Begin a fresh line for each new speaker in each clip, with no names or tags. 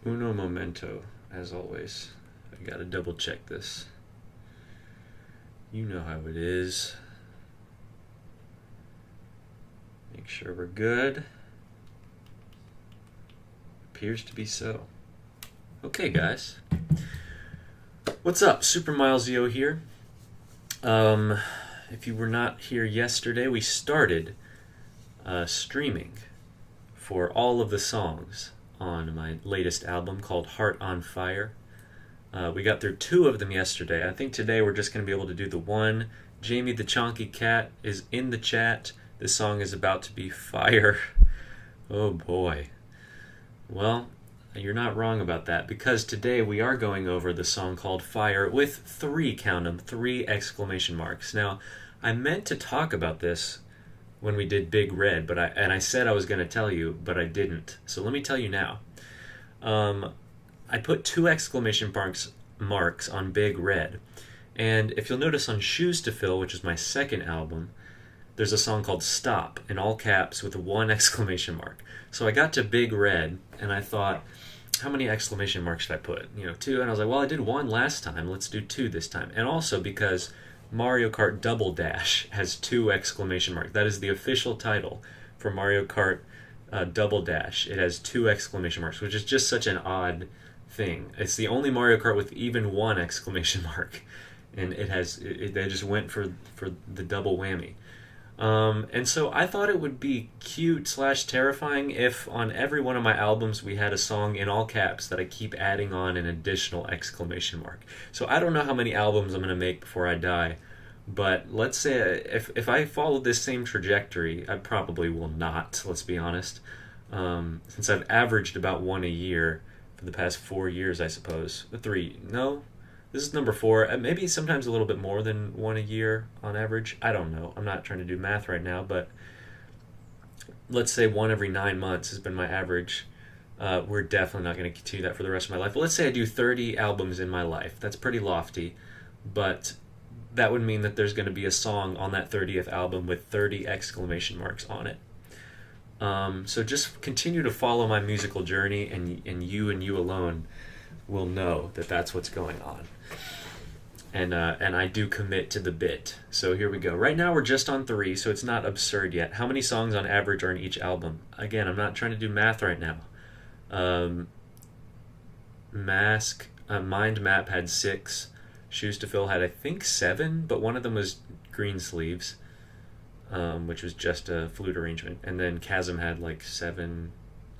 Uno momento, as always. I gotta double check this. You know how it is. Make sure we're good. Appears to be so. Okay, guys. What's up? Super Miles Yo here. If you were not here yesterday, we started streaming for all of the songs on my latest album called Heart on Fire. We got through 2 of them yesterday. I think today we're just going to be able to do the one. Jamie the Chonky Cat is in the chat. This song is about to be fire. Oh boy. Well, you're not wrong about that, because today we are going over the song called Fire with 3, count 'em, 3 exclamation marks. Now, I meant to talk about this when we did Big Red, but I said I was going to tell you, but I didn't. So let me tell you now. I put 2 exclamation marks on Big Red. And if you'll notice on Shoes to Fill, which is my second album, there's a song called Stop in all caps with 1 exclamation mark. So I got to Big Red and I thought, how many exclamation marks should I put? 2. And I was like, well, I did 1 last time. Let's do 2 this time. And also because Mario Kart Double Dash has 2 exclamation marks. That is the official title for Mario Kart Double Dash. It has 2 exclamation marks, which is just such an odd thing. It's the only Mario Kart with even 1 exclamation mark, and they just went for the double whammy. And so I thought it would be cute/terrifying if on every one of my albums we had a song in all caps that I keep adding on an additional exclamation mark. So I don't know how many albums I'm going to make before I die, but let's say if I follow this same trajectory, I probably will not, let's be honest, since I've averaged about 1 a year for the past 4 years, I suppose. 3, no? This is number 4. Maybe sometimes a little bit more than 1 a year on average. I don't know. I'm not trying to do math right now, but let's say 1 every 9 months has been my average. We're definitely not going to continue that for the rest of my life. But let's say I do 30 albums in my life. That's pretty lofty, but that would mean that there's going to be a song on that 30th album with 30 exclamation marks on it. So just continue to follow my musical journey, and you alone will know that that's what's going on. And I do commit to the bit. So here we go. Right now we're just on 3, so it's not absurd yet. How many songs on average are in each album? Again, I'm not trying to do math right now. Mind Map had 6. Shoes to Fill had, I think, 7, but one of them was Green Sleeves, which was just a flute arrangement. And then Chasm had like 7.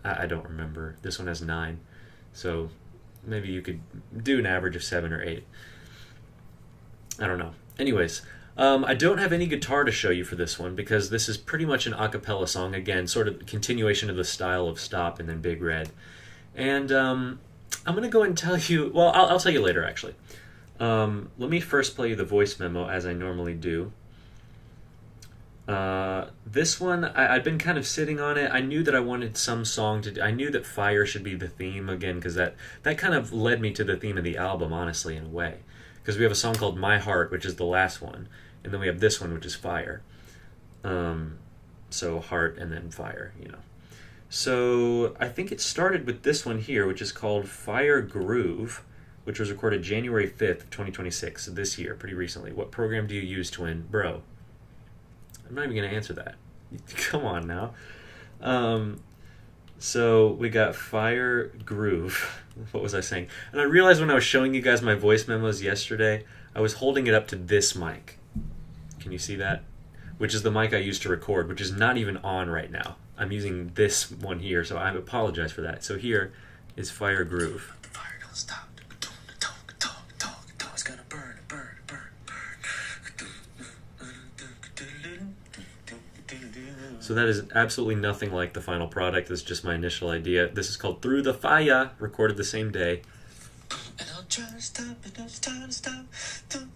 I don't remember. This one has 9. So maybe you could do an average of 7 or 8. I don't know. Anyways, I don't have any guitar to show you for this one because this is pretty much an a cappella song. Again, sort of continuation of the style of Stop and then Big Red. And I'm going to go and tell you... Well, I'll tell you later, actually. Let me first play you the voice memo as I normally do. This one, I've been kind of sitting on it. I knew that I wanted some song to... I knew that Fire should be the theme, again, because that kind of led me to the theme of the album, honestly, in a way. Because we have a song called My Heart, which is the last one, and then we have this one, which is Fire. So Heart and then Fire, So I think it started with this one here, which is called Fire Groove, which was recorded January 5th of 2026, so this year, pretty recently. What program do you use, Twin? Bro, I'm not even going to answer that. Come on now. So we got Fire Groove. What was I saying? And I realized when I was showing you guys my voice memos yesterday, I was holding it up to this mic. Can you see that? Which is the mic I used to record, which is not even on right now. I'm using this one here, so I apologize for that. So here is Fire Groove.
The fire don't stop. It's gonna burn, burn, burn, burn.
So that is absolutely nothing like the final product. This is just my initial idea. This is called Through the Fire, recorded the same day.
And I'll try to stop it, it's time to stop. To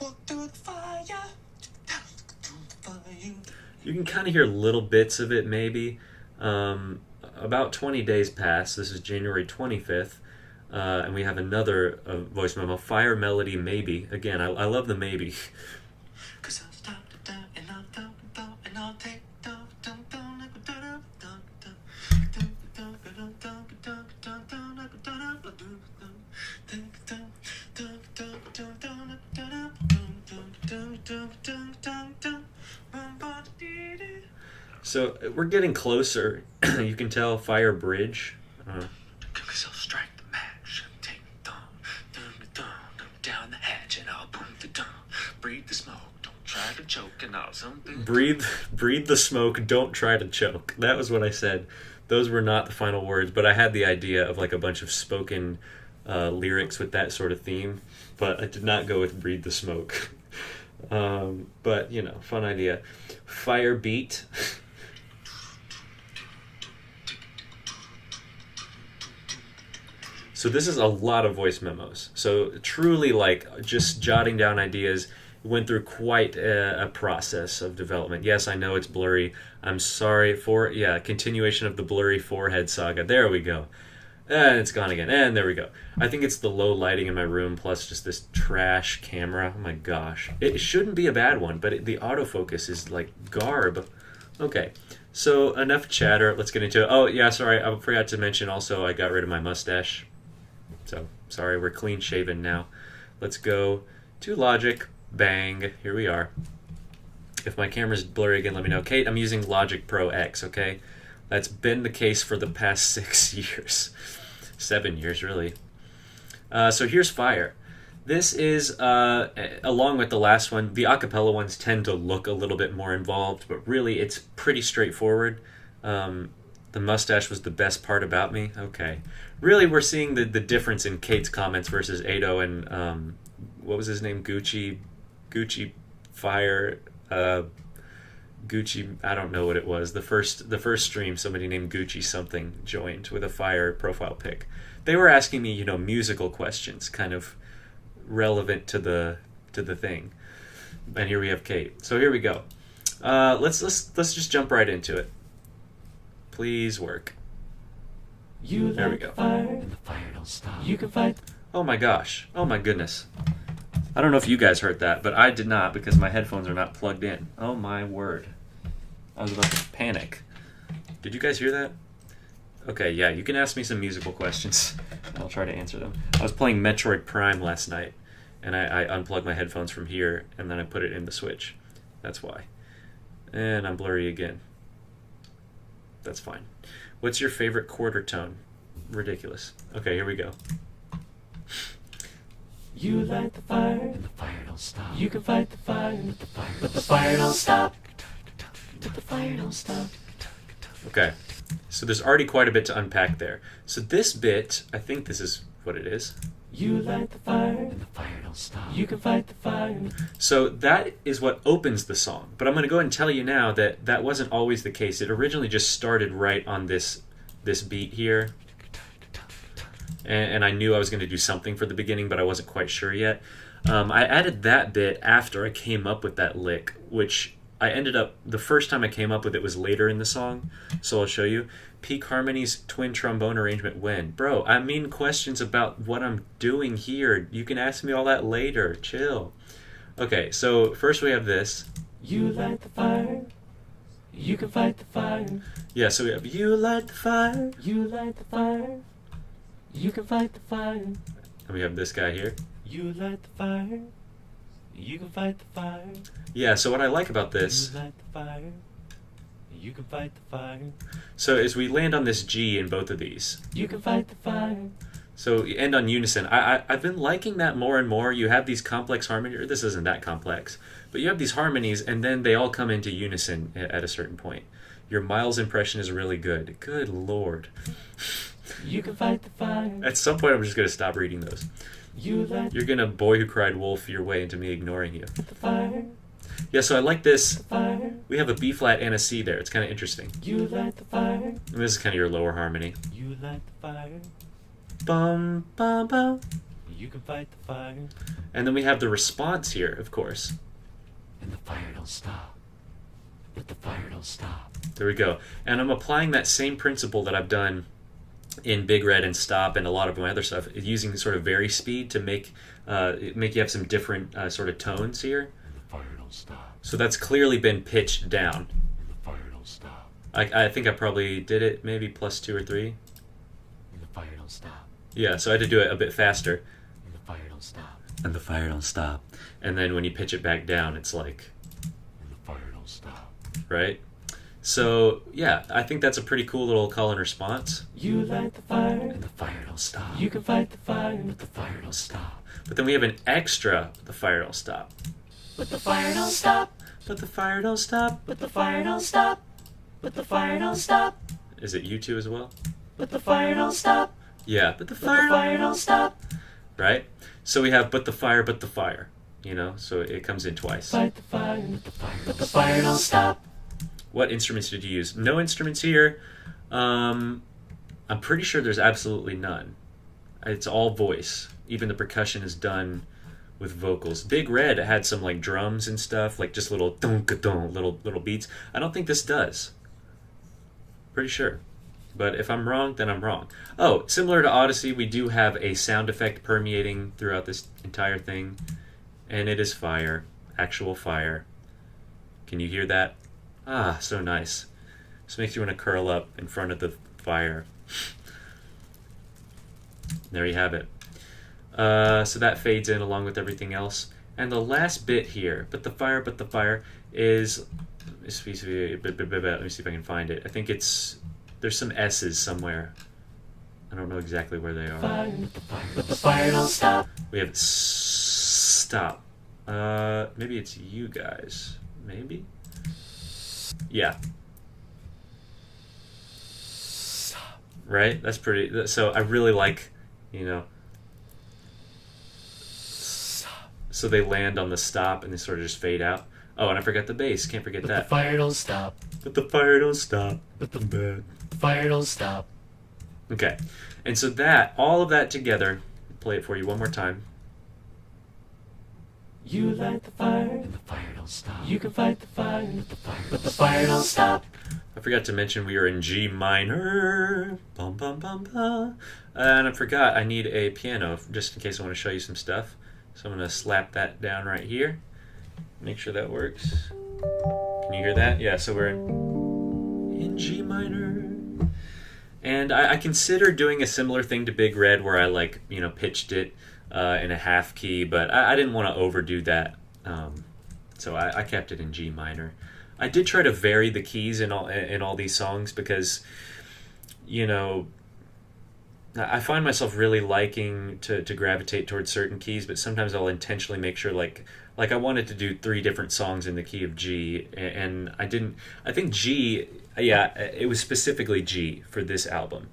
walk through the fire.
You can kind of hear little bits of it, maybe. About 20 days pass. This is January 25th. And we have another voice memo, Fire Melody Maybe. Again, I love the maybe.
Cause I'll stop the down and I'll down and I'll take down like a
So we're getting closer. You can tell fire bridge.
Cook yourself, strike the match. Take the thumb, down the hatch, and I'll boom the dum. Breathe the smoke, don't try to choke, and I'll something.
Breathe the smoke, don't try to choke. That was what I said. Those were not the final words, but I had the idea of like a bunch of spoken lyrics with that sort of theme, but I did not go with breathe the smoke. But, you know, fun idea. Fire beat. So this is a lot of voice memos. So truly, like, just jotting down ideas. Went through quite a process of development. Yes, I know it's blurry. I'm sorry for, continuation of the blurry forehead saga. There we go. And it's gone again. And there we go. I think it's the low lighting in my room plus just this trash camera. Oh my gosh. It shouldn't be a bad one, but the autofocus is like garb. Okay, so enough chatter. Let's get into it. Oh, yeah, sorry. I forgot to mention also I got rid of my mustache. So, sorry, we're clean shaven now. Let's go to Logic. Bang. Here we are. If my camera's blurry again, let me know. Kate, I'm using Logic Pro X, okay? That's been the case for the past 6 years. 7 years, really. So here's Fire. This is, along with the last one, the acapella ones tend to look a little bit more involved, but really it's pretty straightforward. The mustache was the best part about me. Okay. Really, we're seeing the difference in Kate's comments versus Ado and, what was his name? Gucci Fire, Gucci, I don't know what it was. The first stream, somebody named Gucci something joined with a Fire profile pic. They were asking me, you know, musical questions, kind of relevant to the thing. And here we have Kate. So here we go. Let's just jump right into it. Please work. There we go.
Fire, and the fire don't stop. You can fight.
Oh my gosh. Oh my goodness. I don't know if you guys heard that, but I did not because my headphones are not plugged in. Oh my word. I was about to panic. Did you guys hear that? Okay, yeah, you can ask me some musical questions. I'll try to answer them. I was playing Metroid Prime last night, and I unplugged my headphones from here, and then I put it in the Switch. That's why. And I'm blurry again. That's fine. What's your favorite quarter tone? Ridiculous. Okay, here we go.
You light the fire, and the fire don't stop. You can fight the fire, but the fire don't stop. But the fire don't stop.
Okay, so there's already quite a bit to unpack there. So this bit, I think this is what it is.
You light the fire, and the fire don't stop. You can fight the fire.
So that is what opens the song. But I'm going to go ahead and tell you now that that wasn't always the case. It originally just started right on this beat here. And I knew I was going to do something for the beginning, but I wasn't quite sure yet. I added that bit after I came up with that lick, which I ended up, the first time I came up with it was later in the song, so I'll show you. Peak Harmony's twin trombone arrangement when? Bro, I mean questions about what I'm doing here. You can ask me all that later. Chill. Okay, so first we have this.
You light the fire. You can fight the fire.
Yeah, so we have you light the fire.
You light the fire. You can fight the fire.
And we have this guy here.
You light the fire. You can fight the fire.
Yeah, so what I like about this...
You light the fire. You can fight the fire.
So as we land on this G in both of these.
You can fight the fire.
So you end on unison. I've been liking that more and more. You have these complex harmonies. Or this isn't that complex. But you have these harmonies, and then they all come into unison at a certain point. Your Miles impression is really good. Good Lord.
You can fight the fire.
At some point, I'm just going to stop reading those.
You're
going to Boy Who Cried Wolf your way into me ignoring you.
The fire.
Yeah, so I like this.
The fire.
We have a B flat and a C there. It's kind of interesting.
You light the fire.
And this is kind of your lower harmony.
You light the fire.
Bum, bum, bum.
You can fight the fire.
And then we have the response here, of course.
And the fire don't stop. But the fire don't stop.
There we go. And I'm applying that same principle that I've done in Big Red and Stop and a lot of my other stuff, using sort of vary speed to make you have some different sort of tones here.
And the fire don't stop.
So that's clearly been pitched down.
And the fire don't stop.
I think I probably did it maybe +2 or 3.
And the fire don't stop.
Yeah, so I had to do it a bit faster.
And the fire don't stop.
And the fire don't stop. And then when you pitch it back down, it's like...
And the fire don't stop.
Right? So yeah, I think that's a pretty cool little call and response.
You light the fire,
And the fire don't stop.
you can fight the fire, but the fire don't stop.
But then we have an extra, the fire don't stop.
But the fire don't stop,
But the fire don't stop.
but the fire don't stop, but the fire don't stop,
Is it you two as well?
but the fire don't stop,
Yeah, but the
but
fire,
the fire don't stop.
right? So we have but the fire, you know, so it comes in twice.
Fight the fire, but the fire don't stop.
What instruments did you use? No instruments here. I'm pretty sure there's absolutely none. It's all voice. Even the percussion is done with vocals. Big Red had some like drums and stuff, like just little dunk-a-dunk, little beats. I don't think this does. Pretty sure. But if I'm wrong, then I'm wrong. Oh, similar to Odyssey, we do have a sound effect permeating throughout this entire thing. And it is fire. Actual fire. Can you hear that? Ah, so nice. Just makes you want to curl up in front of the fire. There you have it. So that fades in along with everything else. And the last bit here, but the fire, is... Let me see if I can find it. I think there's some S's somewhere. I don't know exactly where they are.
Fire, but the fire don't stop.
We have stop. Maybe it's you guys. Maybe? Yeah. Right? That's pretty... So I really like, you know... So they land on the stop and they sort of just fade out. Oh, and I forgot the bass. Can't forget
But
that.
the fire don't stop,
But the fire don't stop.
but the fire don't stop.
Okay. And so all of that together, play it for you one more time.
You light the fire, and the fire don't stop. You can fight the fire, but the fire don't stop.
I forgot to mention we are in G minor. Bum, bum, bum, bum. And I forgot I need a piano just in case I want to show you some stuff. So I'm going to slap that down right here. Make sure that works. Can you hear that? Yeah, so we're in G minor. And I consider doing a similar thing to Big Red where I pitched it in a half key, but I didn't want to overdo that. So I kept it in G minor. I did try to vary the keys in all these songs because, I find myself really liking to gravitate towards certain keys, but sometimes I'll intentionally make sure like I wanted to do 3 different songs in the key of G, and I think G, yeah, it was specifically G for this album.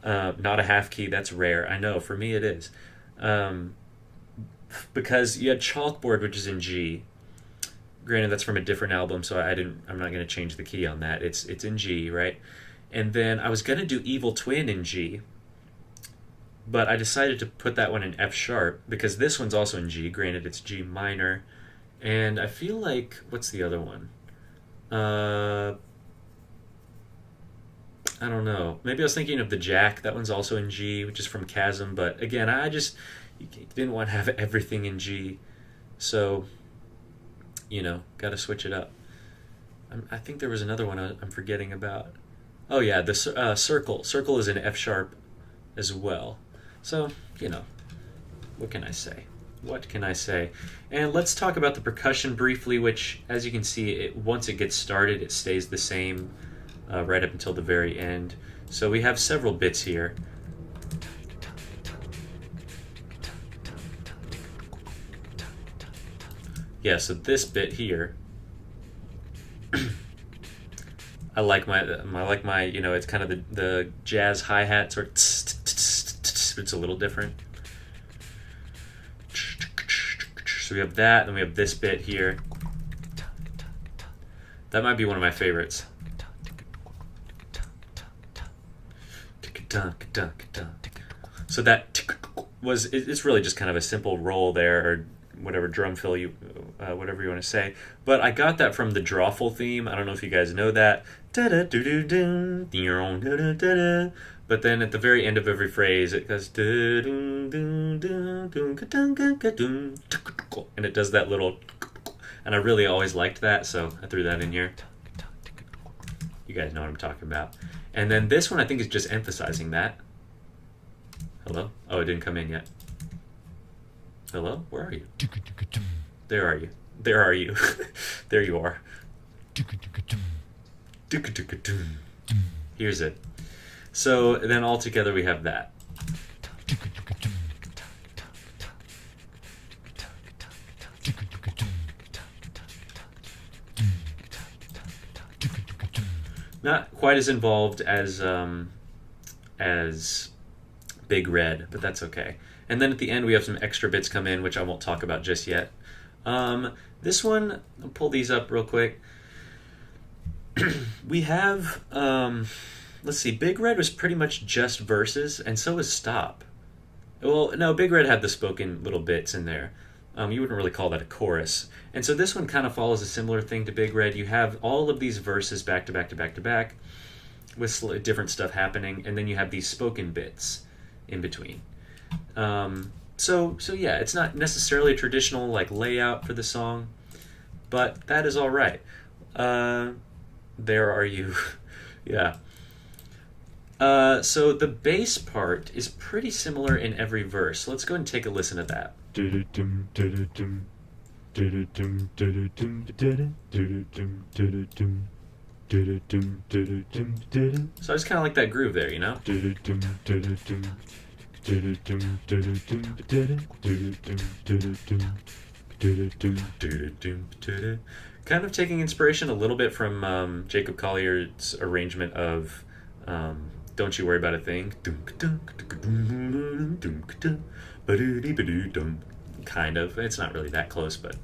Not a half key, that's rare. I know, for me it is. Because you had Chalkboard, which is in G. Granted, that's from a different album, so I'm not going to change the key on that. It's in G, right? And then I was going to do Evil Twin in G, but I decided to put that one in F sharp because this one's also in G. Granted, it's G minor. And I feel like, what's the other one? I don't know. Maybe I was thinking of the Jack. That one's also in G, which is from Chasm. But again, I just didn't want to have everything in G. So, got to switch it up. I think there was another one I'm forgetting about. Oh yeah, the Circle. Circle is in F sharp as well. So, what can I say? What can I say? And let's talk about the percussion briefly, which, as you can see, once it gets started, it stays the same right up until the very end. So we have several bits here. Yeah, so this bit here, I like my, it's kind of the jazz hi-hat sort of, it's a little different. So we have that, and we have this bit here. That might be one of my favorites. So that it's really just kind of a simple roll there, or whatever drum fill whatever you want to say. But I got that from the Drawful theme. I don't know if you guys know that. But then at the very end of every phrase, it goes, and it does that little, and I really always liked that, so I threw that in here. You guys know what I'm talking about. And then this one I think is just emphasizing that. Hello? Oh, it didn't come in yet. Hello? Where are you? There are you. There are you. There you are. Here's it. So then all together we have that. Not quite as involved as Big Red, but that's okay. And then at the end we have some extra bits come in, which I won't talk about just yet. This one, I'll pull these up real quick. We have, let's see, Big Red was pretty much just verses, and so was Stop. Well, no, Big Red had the spoken little bits in there. You wouldn't really call that a chorus. And so this one kind of follows a similar thing to Big Red. You have all of these verses back to back to back to back with different stuff happening, and then you have these spoken bits in between. So yeah, it's not necessarily a traditional like layout for the song, but that is all right. There are you. Yeah. So the bass part is pretty similar in every verse. Let's go and take a listen to that. So I just kind of like that groove there, you know? Kind of taking inspiration a little bit from Jacob Collier's arrangement of Don't You Worry About a Thing. Kind of. It's not really that close, but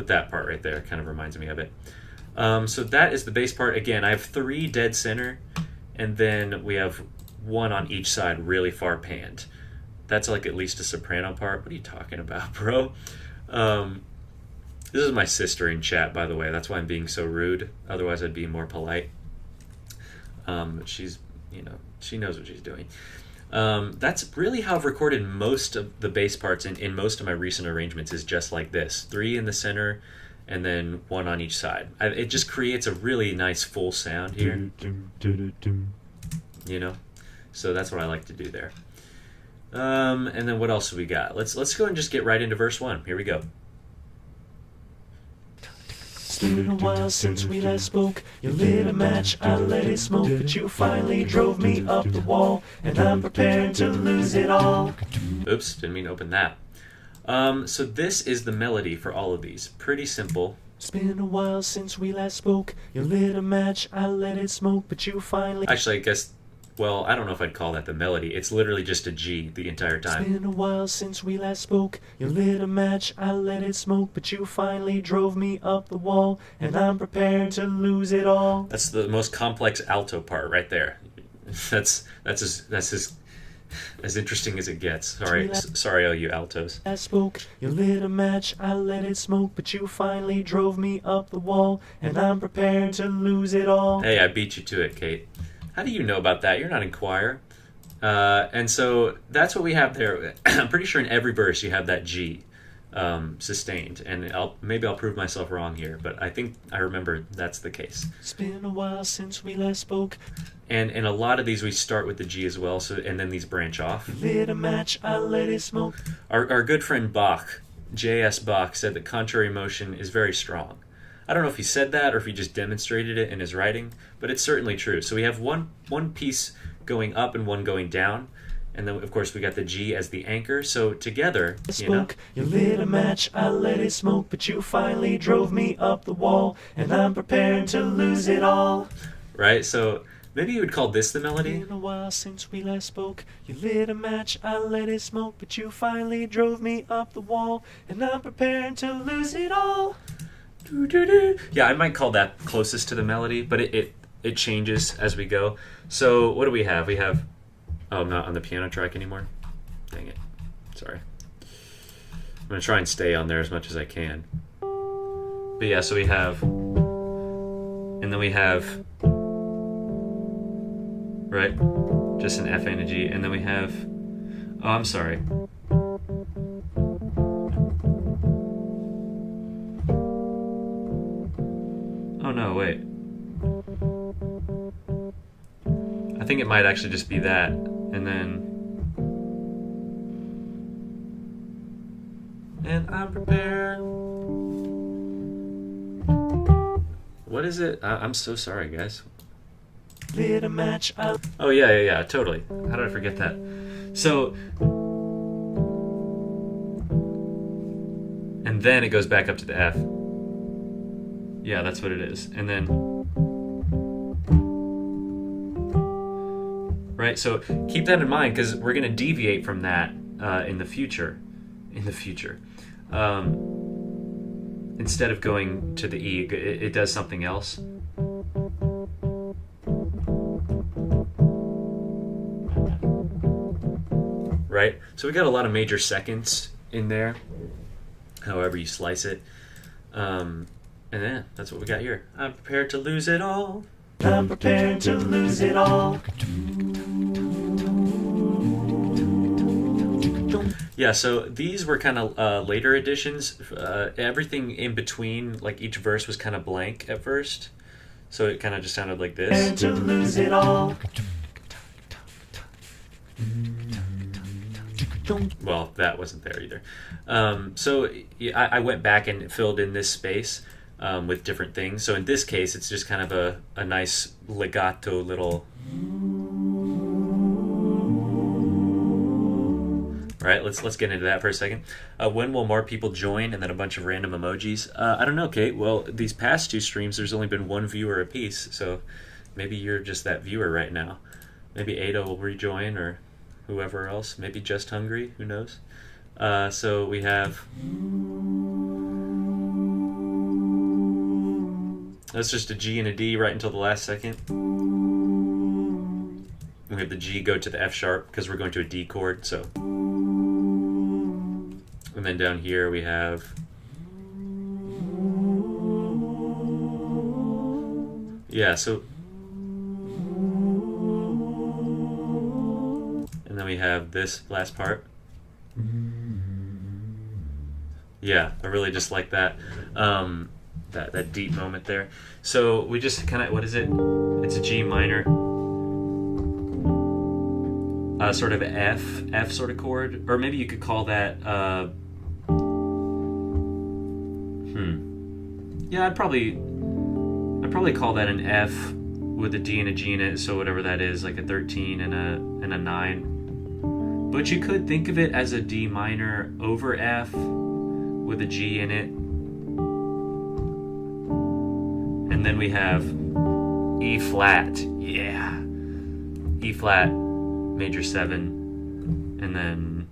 that part right there kind of reminds me of it. So that is the bass part. Again, I have 3 dead center, and then we have 1 on each side really far panned. That's like at least a soprano part. What are you talking about, bro? This is my sister in chat, by the way. That's why I'm being so rude. Otherwise, I'd be more polite. But she's, she knows what she's doing. That's really how I've recorded most of the bass parts in most of my recent arrangements, is just like this. 3 in the center, and then 1 on each side. It just creates a really nice full sound here. So that's what I like to do there. And then what else have we got? Let's go and just get right into verse 1. Here we go.
It's been a while since we last spoke. You lit a match, I let it smoke, but you finally drove me up the wall, and I'm prepared to lose it all.
Oops, didn't mean to open that. So this is the melody for all of these. Pretty simple.
It's been a while since we last spoke. You lit a match, I let it smoke, but you finally...
Actually, I guess... Well, I don't know if I'd call that the melody. It's literally just a G the entire time.
It's been a while since we last spoke. You lit a match, I let it smoke, but you finally drove me up the wall, and I'm prepared to lose it all.
That's the most complex alto part right there. That's as interesting as it gets. Sorry, all you altos.
I spoke. You lit a match, I let it smoke, but you finally drove me up the wall, and I'm prepared to lose it all.
Hey, I beat you to it, Kate. How do you know about that? You're not in choir. And so that's what we have there. I'm pretty sure in every verse you have that G sustained. And maybe I'll prove myself wrong here, but I think I remember that's the case.
It's been a while since we last spoke.
And in a lot of these we start with the G as well, and then these branch off.
You lit a match, I let it smoke.
Our good friend Bach, J.S. Bach, said that contrary motion is very strong. I don't know if he said that or if he just demonstrated it in his writing, but it's certainly true. So we have one piece going up and 1 going down, and then of course we got the G as the anchor. So together,
You lit a match, I let it smoke, but you finally drove me up the wall, and I'm prepared to lose it all.
Right? So maybe you would call this the melody.
It's been a while since we last spoke. You lit a match, I let it smoke, but you finally drove me up the wall, and I'm prepared to lose it all.
Yeah, I might call that closest to the melody, but it changes as we go. So what do we have? We have... Oh, I'm not on the piano track anymore. Dang it. Sorry. I'm going to try and stay on there as much as I can. But yeah, so we have... And then we have... Right? Just an F and a G. And then we have... Oh, I'm sorry. Oh no, wait. I think it might actually just be that, and then... And I'm prepared What is it? I'm so sorry, guys.
Lit a match.
Oh, yeah, totally. How did I forget that? So, and then it goes back up to the F. Yeah, that's what it is. And then, right? So keep that in mind, because we're going to deviate from that in the future. Instead of going to the E, it does something else. Right? So we got a lot of major seconds in there, however you slice it. And then that's what we got here. I'm prepared to lose it all.
I'm prepared to lose it all.
Yeah, so these were kind of later additions. Everything in between, like each verse was kind of blank at first. So it kind of just sounded like this.
And to lose it all.
Well, that wasn't there either. So yeah, I went back and filled in this space with different things. So in this case, it's just kind of a nice legato little... Right, let's get into that for a second. When will more people join? And then a bunch of random emojis. I don't know, Kate. Well, these past two streams, there's only been one viewer apiece. So maybe you're just that viewer right now. Maybe Ada will rejoin, or whoever else. Maybe Just Hungry. Who knows? So we have... That's just a G and a D right until the last second. We have the G go to the F sharp because we're going to a D chord. So, and then down here we have... Yeah, so... And then we have this last part. Yeah, I really just like that. That deep moment there. So we just kind of, what is it? It's a G minor. Sort of F sort of chord. Or maybe you could call that, yeah, I'd probably call that an F with a D and a G in it, so whatever that is, like a 13 and a 9. But you could think of it as a D minor over F with a G in it. And then we have E flat. Yeah. E flat, major 7, and then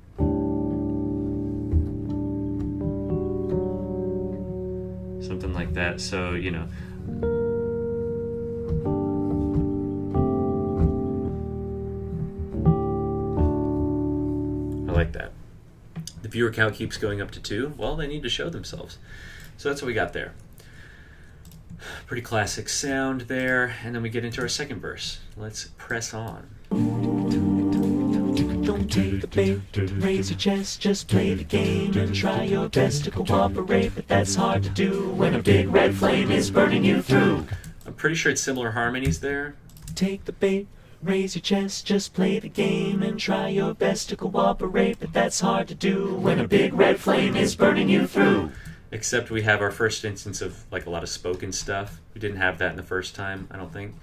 something like that. So, you know, I like that. The viewer count keeps going up to 2. Well, they need to show themselves. So that's what we got there. Pretty classic sound there. And then we get into our second verse. Let's press on.
Don't take the bait, raise your chest, just play the game and try your best to cooperate, but that's hard to do when a big red flame is burning you through.
I'm pretty sure it's similar harmonies there.
Take the bait, raise your chest, just play the game and try your best to cooperate, but that's hard to do when a big red flame is burning you through.
Except we have our first instance of like a lot of spoken stuff. We didn't have that in the first time, I don't think.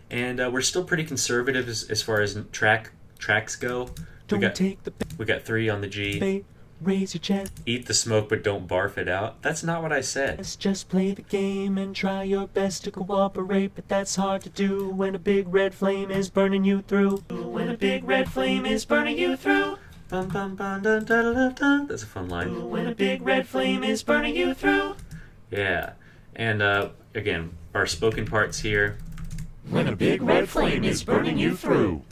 And we're still pretty conservative as far as tracks go. We got 3 on the G.
Bait, raise your chest.
Eat the smoke but don't barf it out. That's not what I said.
Just play the game and try your best to cooperate, but that's hard to do when a big red flame is burning you through. When a big red flame is burning you through.
Bum, bum, bum, dun, dun, dun, dun. That's a fun line.
When a big red flame is burning you through.
Yeah. And again, our spoken parts here.
When a big red flame is burning you through.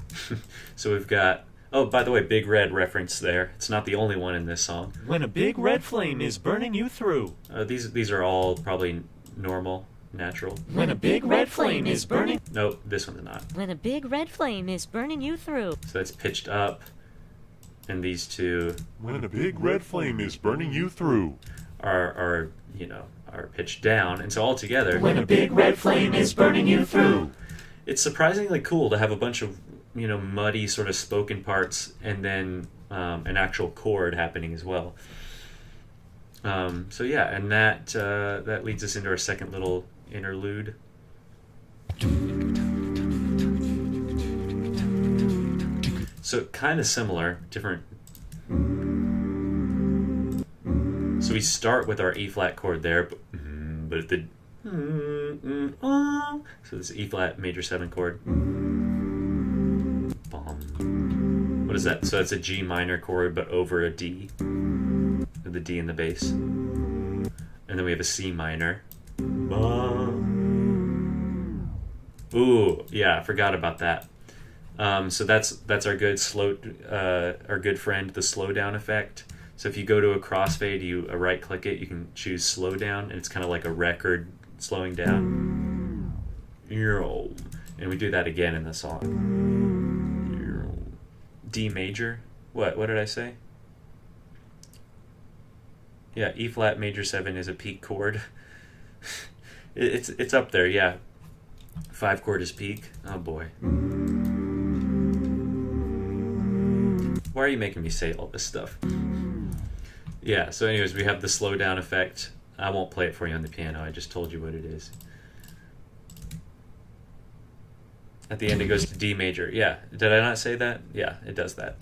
So we've got... Oh, by the way, Big Red reference there. It's not the only one in this song.
When a big red flame is burning you through.
These are all probably normal, natural.
When a big red flame is burning...
No, this one's not.
When a big red flame is burning you through.
So that's pitched up. And these two...
When a big red flame is burning you through.
Are pitched down. And so all together...
When a big red flame is burning you through.
It's surprisingly cool to have a bunch of, muddy sort of spoken parts and then an actual chord happening as well. So yeah, and that leads us into our second little interlude. So kind of similar, different. So we start with our E flat chord there, but at the so this E flat major 7 chord. What is that? So it's a G minor chord, but over a D, with the D in the bass, and then we have a C minor. Ooh, yeah, I forgot about that. So that's our good our good friend, the slowdown effect. So if you go to a crossfade, you right click it, you can choose slow down, and it's kind of like a record slowing down. And we do that again in the song. D major. What did I say? Yeah, E flat major 7 is a peak chord. It's up there, yeah. 5 chord is peak. Oh boy. Why are you making me say all this stuff? Yeah, so anyways, we have the slowdown effect. I won't play it for you on the piano, I just told you what it is. At the end it goes to D major. Yeah, did I not say that? Yeah, it does that.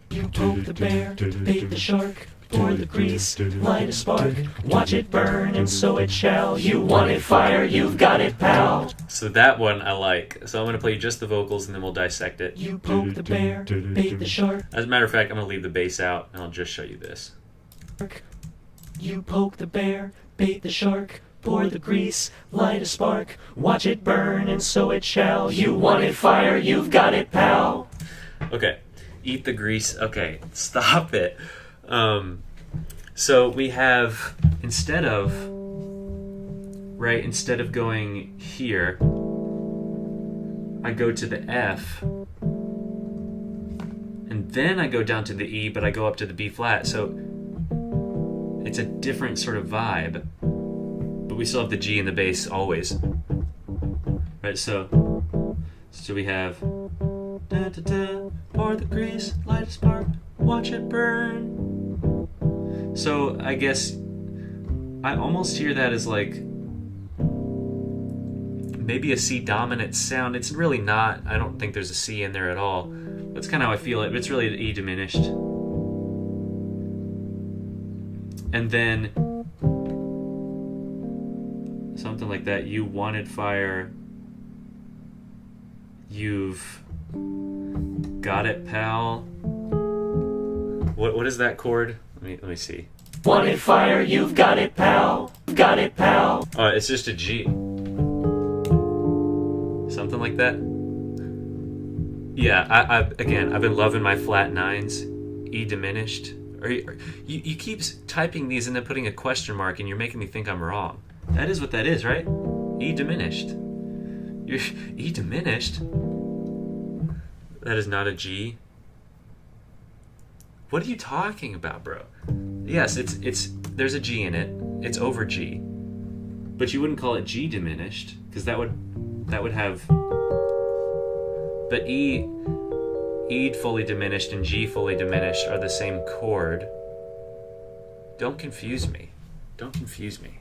You poke the bear, bait the shark, pour the grease, light a spark, watch it burn, and so it shall. You wanted fire, you've got it, pal.
So that one I like. So I'm going to play just the vocals and then we'll dissect it.
You poke the bear, bait the shark.
As a matter of fact, I'm going to leave the bass out and I'll just show you this.
You poke the bear, bait the shark, pour the grease, light a spark, watch it burn, and so it shall. You wanted fire, you've got it, pal.
Okay, eat the grease. Okay, stop it. So we have, instead of going here, I go to the F, and then I go down to the E, but I go up to the B flat, so it's a different sort of vibe, but we still have the G in the bass always. Right, so we have da, da, da, pour the grease, light a spark, watch it burn. So I guess I almost hear that as like maybe a C dominant sound. It's really not. I don't think there's a C in there at all. That's kind of how I feel it. It's really an E diminished. And then something like that. You wanted fire. You've got it, pal. What is that chord? Let me see.
Wanted fire, you've got it, pal. Got it, pal.
Oh, it's just a G. Something like that. Yeah, I've been loving my flat 9s. E diminished. You keep typing these and then putting a question mark, and you're making me think I'm wrong. That is what that is, right? E diminished. E diminished? That is not a G. What are you talking about, bro? Yes, it's there's a G in it. It's over G. But you wouldn't call it G diminished, because that would have. But E fully diminished and G fully diminished are the same chord. Don't confuse me. Don't confuse me.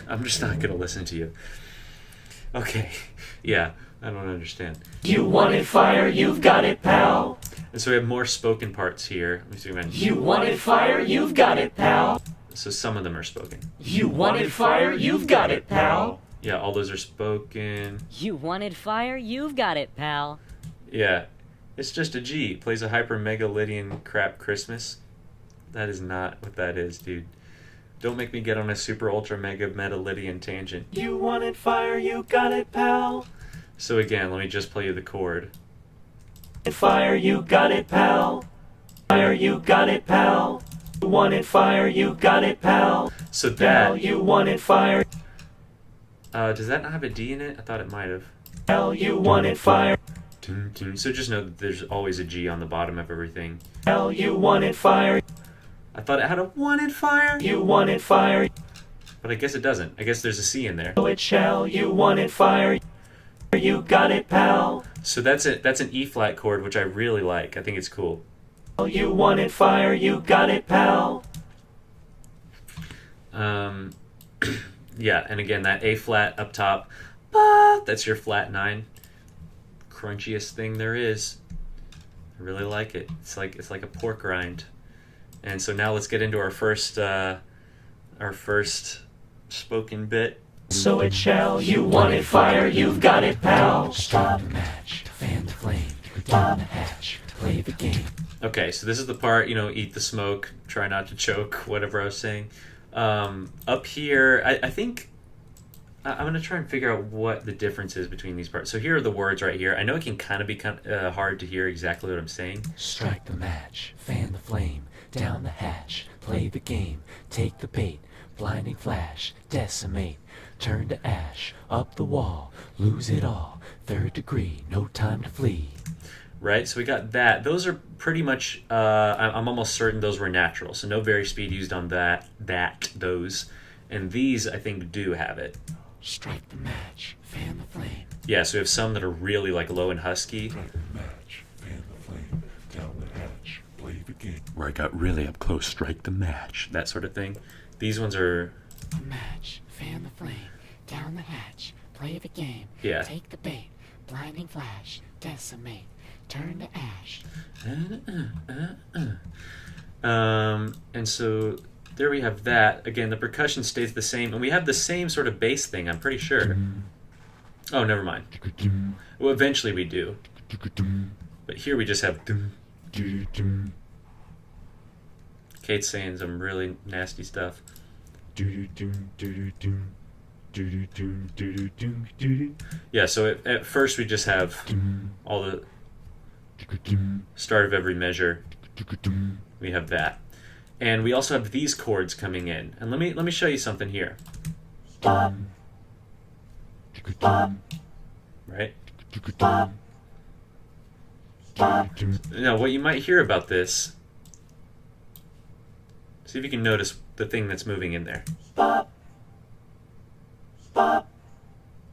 I'm just not gonna listen to you. Okay. Yeah, I don't understand.
You wanted fire, you've got it, pal.
And so we have more spoken parts here. Let me see if I can...
You wanted fire, you've got it, pal.
So some of them are spoken.
You wanted fire, you've got it, pal.
Yeah, all those are spoken.
You wanted fire, you've got it, pal.
Yeah, it's just a G. Plays a hyper mega Lydian crap Christmas. That is not what that is, dude. Don't make me get on a super ultra mega meta Lydian tangent.
You wanted fire, you got it, pal.
So again, let me just play you the chord.
Fire, you got it, pal. Fire, you got it, pal. You wanted fire, you got it, pal.
So that...
Pal, you wanted fire.
Does that not have a D in it? I thought it might have.
Pal, you wanted fire.
So just know that there's always a G on the bottom of everything.
Pal, you wanted fire.
I thought it had a wanted fire.
You wanted fire.
But I guess it doesn't. I guess there's a C in there.
So it shall, you wanted fire. You got it, pal.
So that's an E flat chord, which I really like. I think it's cool.
You wanted fire, you got it, pal.
Yeah, and again, that A flat up top, that's your flat 9. Crunchiest thing there is. I really like it. It's like a pork rind. And so now let's get into our first spoken bit.
So it shall. You wanted fire, you've got it, pal. Start the match, fan the flame, down the hatch, play the game.
Okay, so this is the part, eat the smoke, try not to choke, whatever I was saying. Up here, I think I'm going to try and figure out what the difference is between these parts. So here are the words right here. I know it can kind of be hard to hear exactly what I'm saying.
Strike the match, fan the flame, down the hatch, play the game, take the bait, blinding flash, decimate, turn to ash, up the wall, lose it all, 3rd degree, no time to flee.
Right, so we got that. Those are pretty much, I'm almost certain those were natural, so no very speed used on those. And these, I think, do have it.
Strike the match, fan the flame.
Yeah, so we have some that are really low and husky.
Strike the match, fan the flame, down the hatch, play the game.
Where I got really up close, strike the match, that sort of thing. These ones are...
The match, fan the flame, down the hatch, play the game,
Yeah.
take the bait, blinding flash, decimate, turn to ash.
And so there we have that. Again, the percussion stays the same, and we have the same sort of bass thing, I'm pretty sure. Oh, never mind. Well, eventually we do. But here we just have... Kate's saying some really nasty stuff. Yeah, so at first we just have all the start of every measure. We have that. And we also have these chords coming in. And let me show you something here. Right? Now, what you might hear about this, see if you can notice the thing that's moving in there.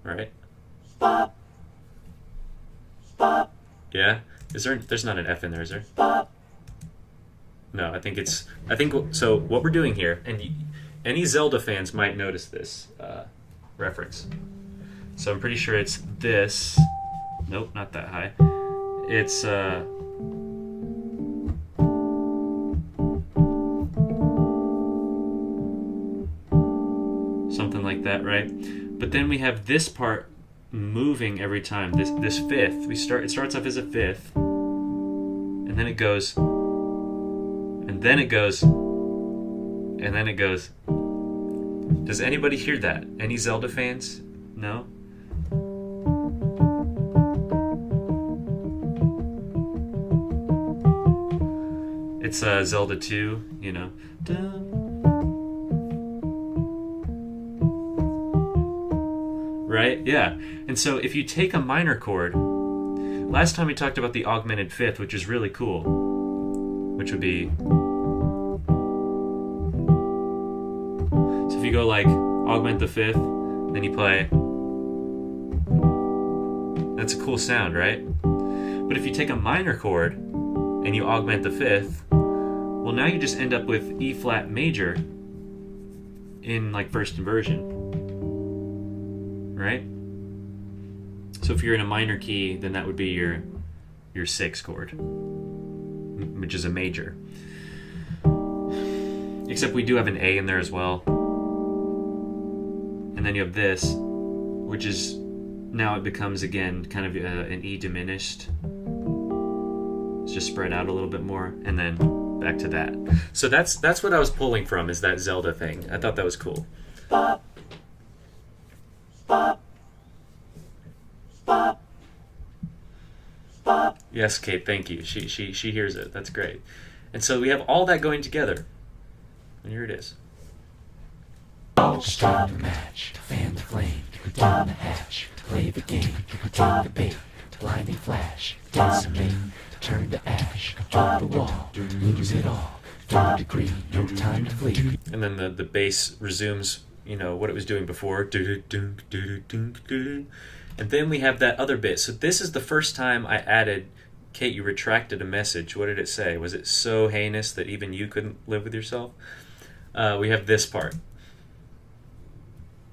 Right? Yeah? There's not an F in there, is there? No, I think so what we're doing here, and any Zelda fans might notice this reference. So I'm pretty sure it's this. Nope, not that high. It's something like that, right? But then we have this part moving every time. This fifth. It starts off as a fifth, and then it goes, and then it goes, and then it goes. Does anybody hear that? Any Zelda fans? No? It's Zelda 2, Right? Yeah. And so if you take a minor chord, last time we talked about the augmented fifth, which is really cool, which would be... So if you go augment the fifth, then you play... That's a cool sound, right? But if you take a minor chord and you augment the fifth, well, now you just end up with E flat major in first inversion, right? So if you're in a minor key, then that would be your 6 chord, which is a major. Except we do have an A in there as well. And then you have this, which is, now it becomes again kind of an E diminished. It's just spread out a little bit more, and then back to that. So that's what I was pulling from, is that Zelda thing. I thought that was cool. Yes, Kate, thank you. She hears it. That's great. And so we have all that going together. And here it is.
Start the match, fan the flame, down the hatch, play the game, take the bait, blinding flash, decimate, turn to ash, up the wall, lose it all, 3rd degree, no time to flee.
And then the bass resumes, what it was doing before. And then we have that other bit. So this is the first time I added Kate, you retracted a message. What did it say? Was it so heinous that even you couldn't live with yourself? We have this part.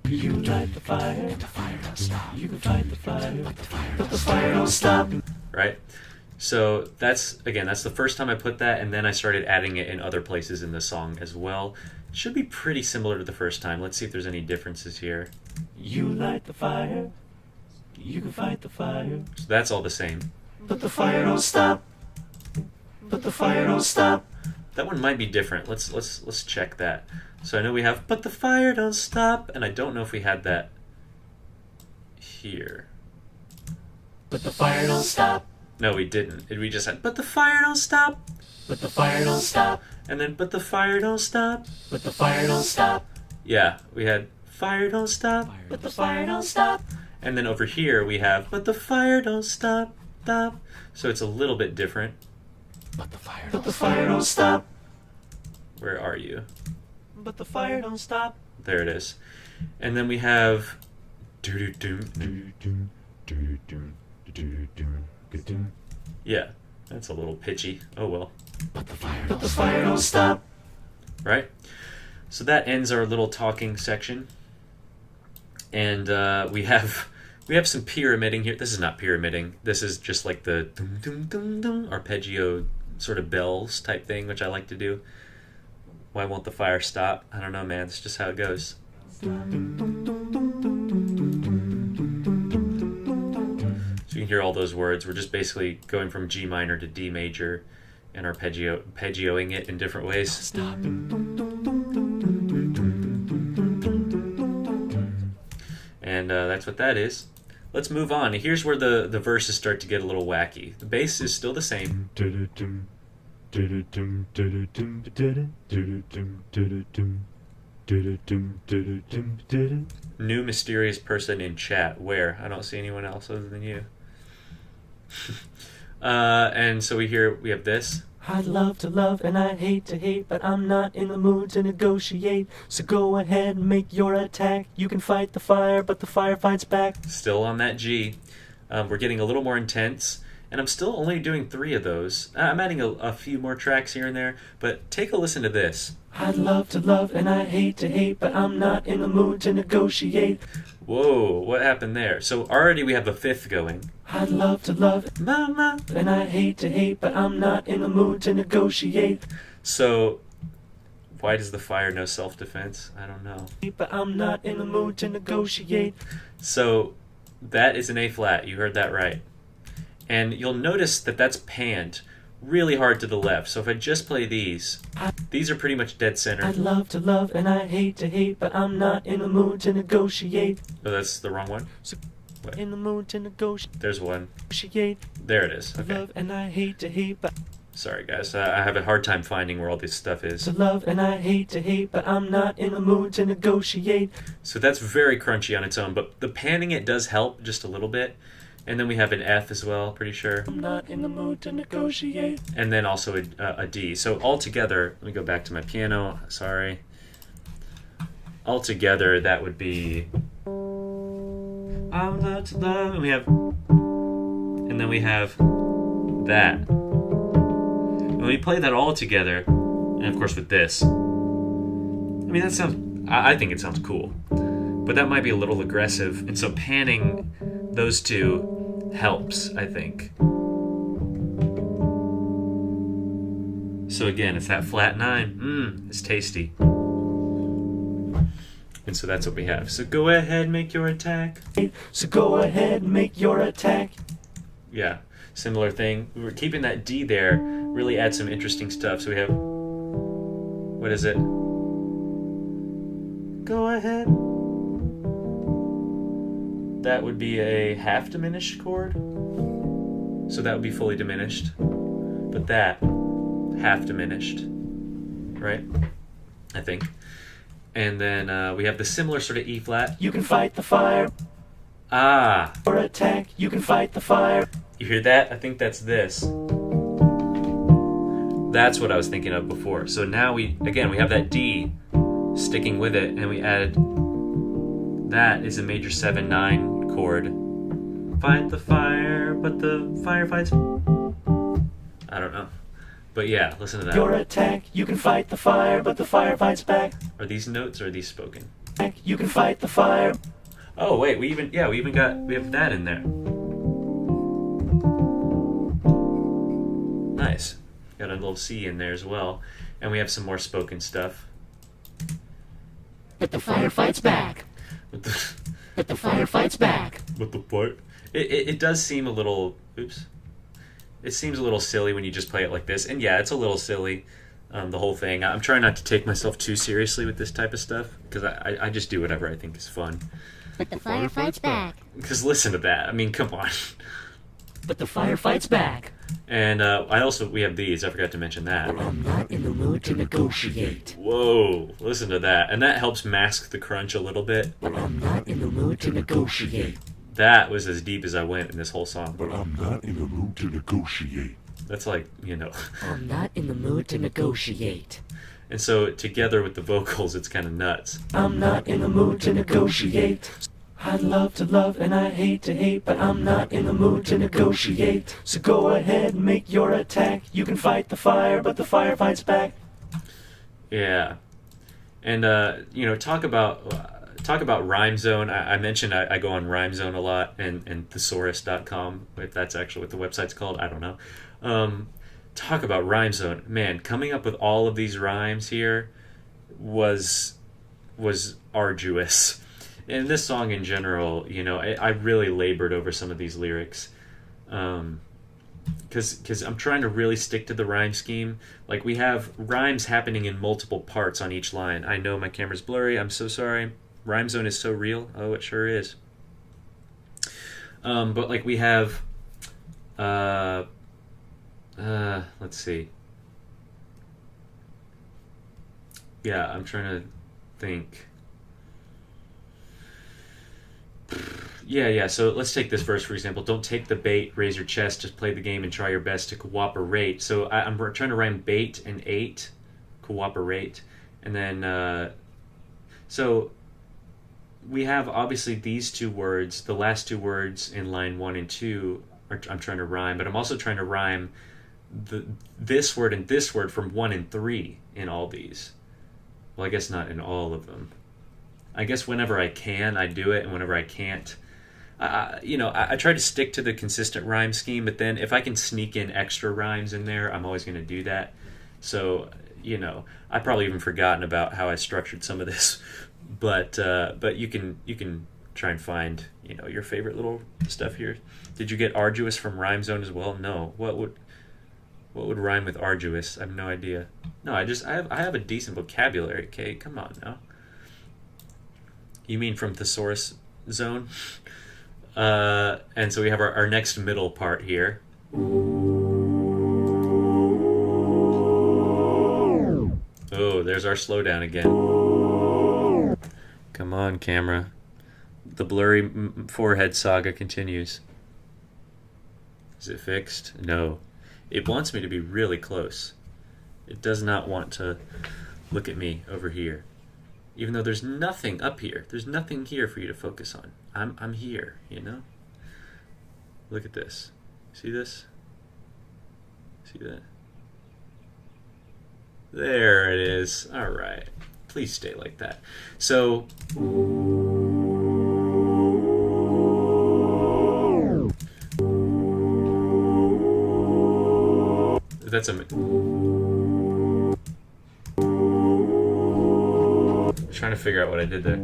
You light the fire, but the fire don't stop. You can fight the fire, but the fire don't stop.
Right? So that's the first time I put that, and then I started adding it in other places in the song as well. It should be pretty similar to the first time. Let's see if there's any differences here.
You light the fire, you can fight the fire,
So that's all the same.
but the fire don't stop. But the fire don't stop.
That one might be different. Let's check that. So I know we have "But the fire don't stop," and I don't know if we had that here.
But the fire don't stop.
No, we didn't. We just had "But the fire don't stop,"
But the fire don't stop.
and then "But the fire don't stop."
But the fire don't stop.
Yeah, we had "Fire don't stop,"
But the fire don't stop.
and then over here we have "But the fire don't stop, stop." So it's a little bit different.
But the fire don't stop.
Where are you?
But the fire don't stop.
There it is. And then we have doo-doo-doo. Yeah, that's a little pitchy. Oh well.
But the fire don't stop.
Right? So that ends our little talking section. And we have some pyramiding here. This is not pyramiding. This is just like the dum dum dum dum arpeggio sort of bells type thing, which I like to do. Why won't the fire stop? I don't know, man. It's just how it goes. So you can hear all those words. We're just basically going from G minor to D major and arpeggioing it in different ways.
Stop.
And that's what that is. Let's move on. Here's where the verses start to get a little wacky. The bass is still the same. New mysterious person in chat. Where? I don't see anyone else other than you. And so we have this.
I'd love to love and I'd hate to hate, but I'm not in the mood to negotiate. So go ahead and make your attack. You can fight the fire, but the fire fights back.
Still on that G. We're getting a little more intense, and I'm still only doing 3 of those. I'm adding a few more tracks here and there, but take a listen to this.
I'd love to love and I'd hate to hate, but I'm not in the mood to negotiate.
Whoa, what happened there? So already we have a 5th going.
I'd love to love
Mama.
and I'd hate to hate, but I'm not in the mood to negotiate.
So why does the fire know self-defense? I don't know.
But I'm not in the mood to negotiate.
So that is an A flat. You heard that right. And you'll notice that that's panned really hard to the left. So if I just play these are pretty much dead center.
I'd love to love and I'd hate to hate, but I'm not in the mood to negotiate.
Oh, that's the wrong one?
In the mood to
There's one.
negotiate.
There it is. Okay.
Love and I hate to hate, but
Sorry, guys. I have a hard time finding where all this stuff is.
to love and I hate to hate, but I'm not in the mood to negotiate.
So that's very crunchy on its own, but the panning it does help just a little bit. And then we have an F as well, pretty sure.
I'm not in the mood to negotiate.
And then also a D. So all together, let me go back to my piano. Sorry. All together, that would be I'm not to love, and then we have that. When we play that all together, and of course with this, I mean that sounds. I think it sounds cool, but that might be a little aggressive, and so panning those two helps, I think. So again, it's that flat 9. It's tasty. And so that's what we have. So go ahead, make your attack.
So go ahead and make your attack.
Yeah, similar thing. We're keeping that D there, really add some interesting stuff. So we have, what is it? Go ahead. That would be a half diminished chord. So that would be fully diminished. But that, half diminished. Right? I think. And then we have the similar sort of E flat.
You can fight the fire.
Ah.
Or attack. You can fight the fire.
You hear that? I think that's this. That's what I was thinking of before. So now we have that D sticking with it, and we added that is a major 7-9 chord. Fight the fire, but the fire fights. I don't know. But yeah, listen to that.
Your attack, you can fight the fire, but the fire fights back.
Are these notes or are these spoken?
You can fight the fire.
Oh wait, we have that in there. Nice. Got a little C in there as well. And we have some more spoken stuff.
But the fire fights back.
What the
But the fire fights back.
what the fuck? It does seem a little it seems a little silly when you just play it like this. And yeah, it's a little silly. The whole thing. I'm trying not to take myself too seriously with this type of stuff because I just do whatever I think is fun.
But the fire fights back.
Because listen to that. I mean, come on.
But the fire fights back.
And we have these. I forgot to mention that.
I'm not in the mood to negotiate.
Whoa, listen to that. And that helps mask the crunch a little bit.
But I'm not in the mood to negotiate.
That was as deep as I went in this whole song.
But I'm not in the mood to negotiate.
That's like,
I'm not in the mood to negotiate.
And so together with the vocals, it's kind of nuts.
I'm not in the mood to negotiate. I'd love to love and I hate to hate, but I'm not in the mood to negotiate. So go ahead and make your attack. You can fight the fire, but the fire fights back.
Yeah. And, talk about Rhyme Zone. I mentioned I go on Rhyme Zone a lot and thesaurus.com, if that's actually what the website's called. I don't know. Talk about Rhyme Zone. Man, coming up with all of these rhymes here was arduous. And this song in general, I really labored over some of these lyrics. Because I'm trying to really stick to the rhyme scheme. Like, we have rhymes happening in multiple parts on each line. I know my camera's blurry. I'm so sorry. Rhyme Zone is so real. Oh, it sure is. But, like, we have... let's see. Yeah, I'm trying to think. Yeah. So let's take this verse, for example. Don't take the bait, raise your chest, just play the game and try your best to cooperate. So I'm trying to rhyme bait and eight, cooperate. And then, so we have obviously these two words, the last two words in line 1 and 2, I'm trying to rhyme, but I'm also trying to rhyme this word and this word from 1 and 3 in all these. Well, I guess not in all of them. I guess whenever I can, I do it, and whenever I can't, I try to stick to the consistent rhyme scheme, but then if I can sneak in extra rhymes in there, I'm always going to do that. So, I probably even forgotten about how I structured some of this, but you can try and find, your favorite little stuff here. Did you get arduous from Rhyme Zone as well? No. What would rhyme with arduous? I have no idea. No, I have a decent vocabulary, okay? Come on now. You mean from Thesaurus Zone? And so we have our next middle part here. Oh, there's our slowdown again. Come on, camera. The blurry forehead saga continues. Is it fixed? No. It wants me to be really close. It does not want to look at me over here. Even though there's nothing up here. There's nothing here for you to focus on. I'm here, Look at this. See this? See that? There it is. All right. Please stay like that. So... That's trying to figure out what I did there.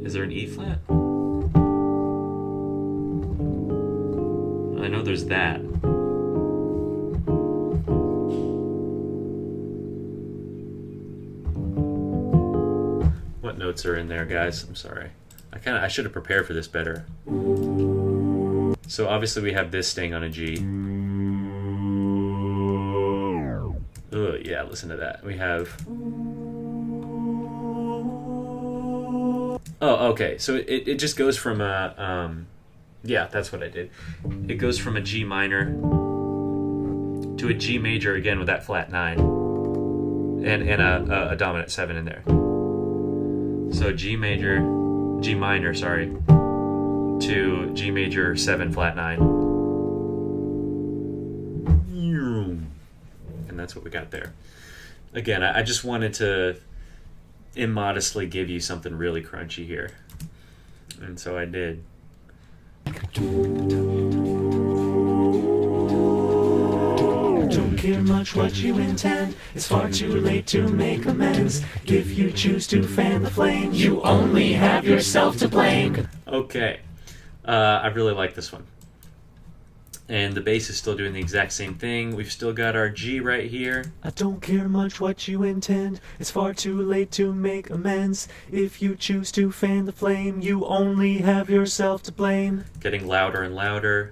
Is there an E flat? I know there's that. What notes are in there, guys? I'm sorry. I should have prepared for this better. So obviously we have this staying on a G. Oh yeah, listen to that. We have... Oh, okay. So it just goes from a... yeah, that's what I did. It goes from a G minor to a G major again with that flat 9. And a dominant 7 in there. So G major... G minor, sorry, to G major 7 flat 9. And that's what we got there. Again, I just wanted to immodestly give you something really crunchy here. And so I did.
Don't care much what you intend, it's far too late to make amends. If you choose to fan the flame, you only have yourself to blame.
Okay. I really like this one. And the bass is still doing the exact same thing. We've still got our G right here.
I don't care much what you intend, it's far too late to make amends. If you choose to fan the flame, you only have yourself to blame.
Getting louder and louder.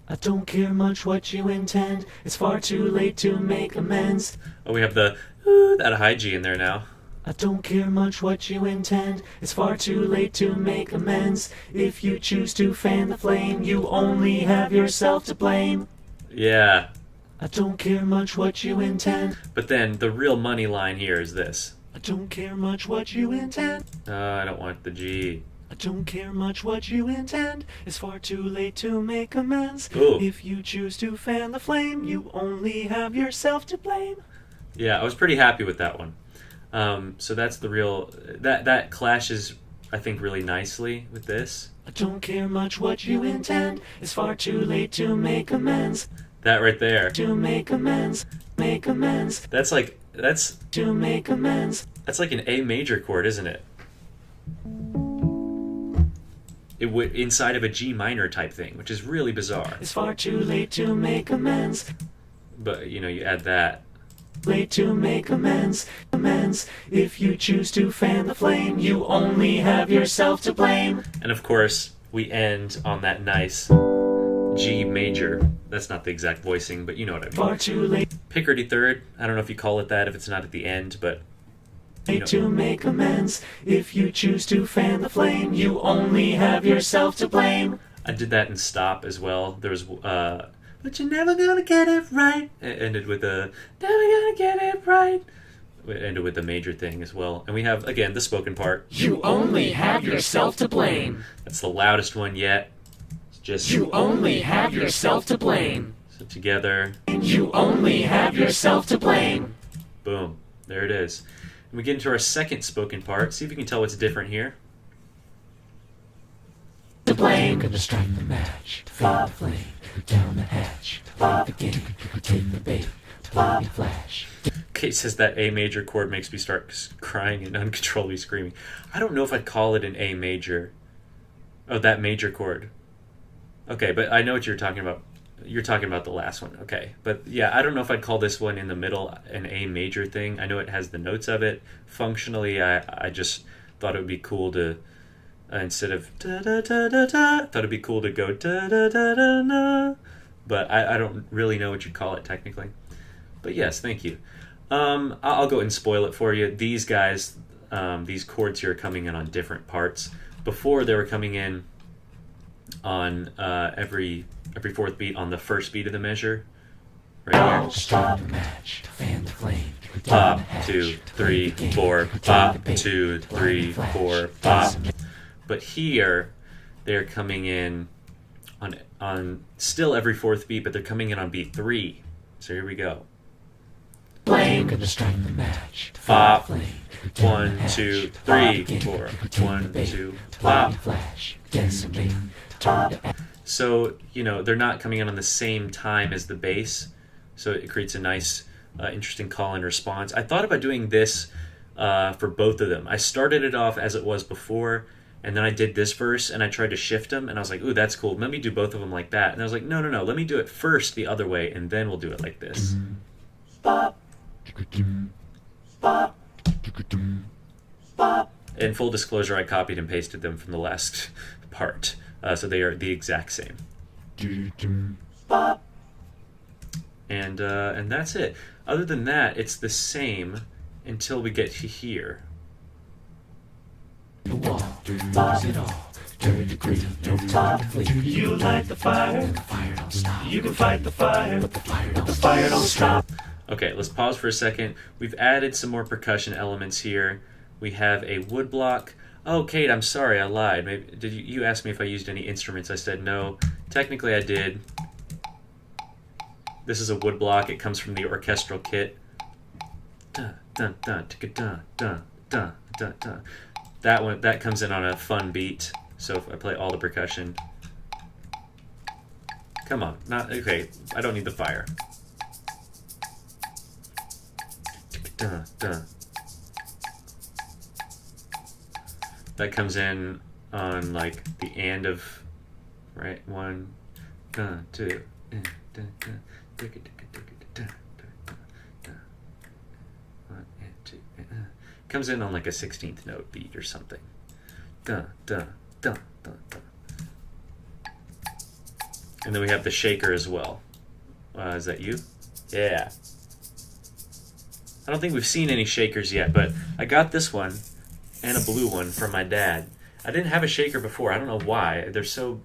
I don't care much what you intend, it's far too late to make amends.
Oh, we have the ooh, that high G in there now.
I don't care much what you intend, it's far too late to make amends. If you choose to fan the flame, you only have yourself to blame.
Yeah.
I don't care much what you intend.
But then the real money line here is this.
I don't care much what you intend.
I don't want the G.
I don't care much what you intend, it's far too late to make amends.
Ooh.
If you choose to fan the flame, you only have yourself to blame.
Yeah, I was pretty happy with that one. So that's the real... That clashes, I think, really nicely with this.
I don't care much what you intend, it's far too late to make amends.
That right there.
To make amends, make amends.
That's like...
To make amends.
That's like an A major chord, isn't it? It would inside of a G minor type thing, which is really bizarre.
It's far too late to make amends.
But, you know, you add that.
Late to make amends, amends. If you choose to fan the flame, you only have yourself to blame.
And of course, we end on that nice G major. That's not the exact voicing, but you know what I mean.
Far too late.
Picardy third. I don't know if you call it that if it's not at the end, but... You know.
To make amends. If you choose to fan the flame, you only have yourself to blame.
I did that in stop as well. There was, but you're never gonna get it right. It ended with a, never gonna get it right. It ended with a major thing as well. And we have, again, the spoken part.
You only have yourself to blame.
That's the loudest one yet. It's just...
You only have yourself to blame.
So together.
You only have yourself to blame.
Boom. There it is. And we get into our second spoken part. See if you can tell what's different here.
To blame. Gonna strike the match, fan the flame, down the hatch, play the game, take the bait, play the flash.
Kate says that A major chord makes me start crying and uncontrollably screaming. I don't know if I'd call it an A major. Oh, that major chord. Okay, but I know what you're talking about. You're talking about the last one. Okay. But yeah, I don't know if I'd call this one in the middle an A major thing. I know it has the notes of it. Functionally, I just thought it would be cool to, instead of da-da-da-da-da, thought it'd be cool to go da-da-da-da-da. But I don't really know what you'd call it technically. But yes, thank you. I'll go ahead and spoil it for you. These guys, these chords here are coming in on different parts. Before, they were coming in on every fourth beat on the first beat of the measure. Right here.
Strike the match, fan the flame,
Pop, 2, 3, 4, pop, 2, 3, 4, pop. But here, they're coming in on still every fourth beat, but they're coming in on beat 3. So here we go.
Blame. Gonna strike the match,
Pop,
flame,
1, 2, 3, 4, 1, 2, pop.
flash, decimate, turn to
So, you know, they're not coming in on the same time as the bass, so it creates a nice, interesting call and response. I thought about doing this for both of them. I started it off as it was before, and then I did this verse, and I tried to shift them, and I was like, ooh, that's cool. Let me do both of them like that. And I was like, no, let me do it first the other way, and then we'll do it like this. In full disclosure, I copied and pasted them from the last part. So they are the exact same. And that's it. Other than that, it's the same until we get to here.
the wall, lose it all. Third degree, no time to flee. You light the fire, and the fire don't stop. You can fight the fire, but the fire don't stop.
Okay, let's pause for a second. We've added some more percussion elements here. We have a wood block. Oh, Kate, I'm sorry, I lied. Maybe did you asked me if I used any instruments? I said no. Technically, I did. This is a wood block. It comes from the orchestral kit. Dun, dun, dun, dun, dun, dun, dun, dun. That comes in on a fun beat. So if I play all the percussion. Come on, not okay. I don't need the fire. Dun, dun. That comes in on like the end of, right? 1, 2. Comes in on like a 16th note beat or something. Dun, dun, dun, dun, dun. And then we have the shaker as well. Is that you? Yeah. I don't think we've seen any shakers yet, but I got this one and a blue one from my dad. I didn't have a shaker before. I don't know why. They're so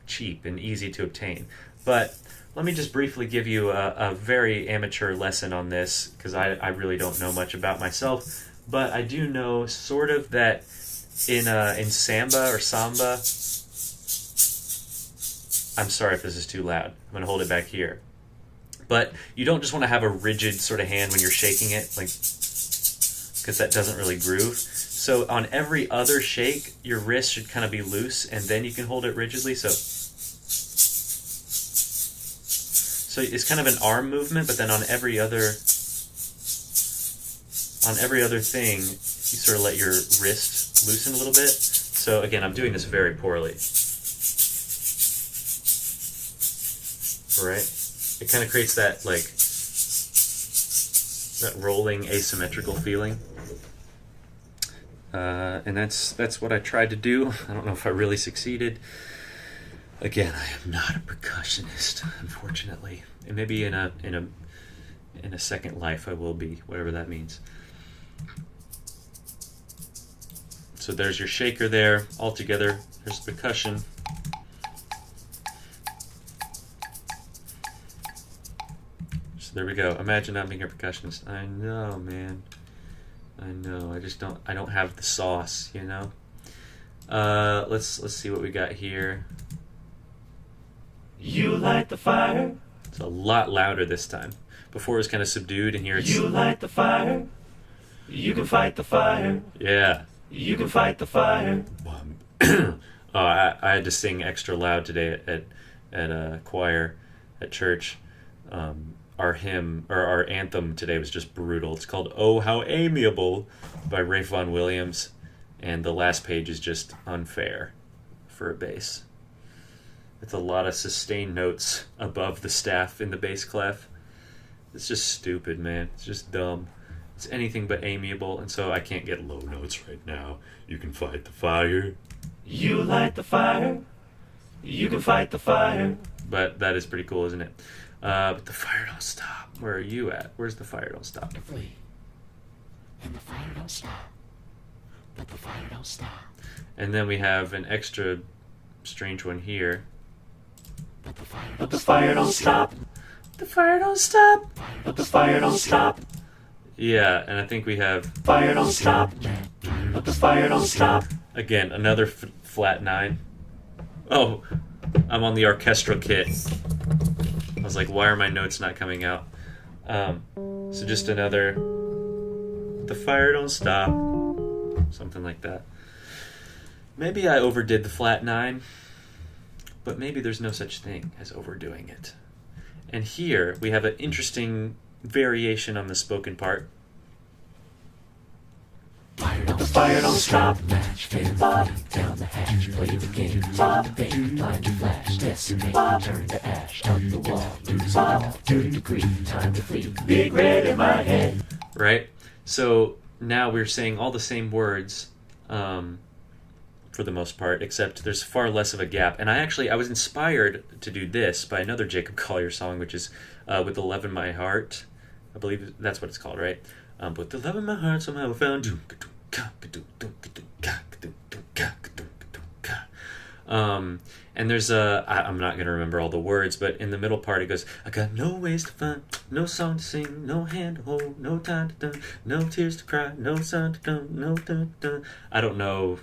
cheap and easy to obtain. But let me just briefly give you a very amateur lesson on this, because I really don't know much about myself. But I do know sort of that in samba or samba, I'm sorry if this is too loud. I'm going to hold it back here. But you don't just want to have a rigid sort of hand when you're shaking it, like, because that doesn't really groove. So on every other shake, your wrist should kind of be loose, and then you can hold it rigidly. So it's kind of an arm movement, but then on every other thing, you sort of let your wrist loosen a little bit. So again, I'm doing this very poorly. Right? It kind of creates that rolling asymmetrical feeling. And that's what I tried to do. I don't know if I really succeeded. Again, I am not a percussionist, unfortunately. And maybe in a second life I will be, whatever that means. So there's your shaker there, all together. There's the percussion. So there we go. Imagine not being a percussionist. I know, man. I know. I don't have the sauce, you know. Let's see what we got here.
You light the fire.
It's a lot louder this time. Before it was kind of subdued, and here it's...
You light the fire. You can fight the fire.
Yeah.
You can fight the fire.
I had to sing extra loud today at a choir at church. Our hymn, or our anthem today was just brutal. It's called "Oh How Amiable" by Rafe Vaughan Williams, and the last page is just unfair for a bass. It's a lot of sustained notes above the staff in the bass clef. It's just stupid, man. It's just dumb. It's anything but amiable, and so I can't get low notes right now. You can fight the fire.
You light the fire. You can fight the fire.
But that is pretty cool, isn't it? But the fire don't stop. Where are you at? Where's the fire don't stop?
To flee. And the fire don't stop. But the fire don't stop.
And then we have an extra strange one here.
But the fire
But
don't
the fire don't stop.
The fire don't stop.
But the fire don't stop.
Yeah, and I think we have,
Fire don't stop. But the fire don't stop.
again, another flat 9. Oh, I'm on the orchestral kit. I was like, why are my notes not coming out? So just another, the fire don't stop. Something like that. Maybe I overdid the flat 9, but maybe there's no such thing as overdoing it. And here we have an interesting variation on the spoken part.
The fire don't stop.
match, fan body, down the hatch, play the game, take the bait, blind to flash, decimate, turn to ash, up the wall, lose it all, 30 degree, time to flee, big red in my head.
Right? So now we're saying all the same words for the most part, except there's far less of a gap. And I was inspired to do this by another Jacob Collier song, which is With the Love in My Heart. I believe that's what it's called, right? With the love in my heart somehow I found. And there's I'm not gonna remember all the words, but in the middle part it goes, I got no ways to find, no song to sing, no hand to hold, no time to done, no tears to cry, no sun to come, no dun dun. I don't know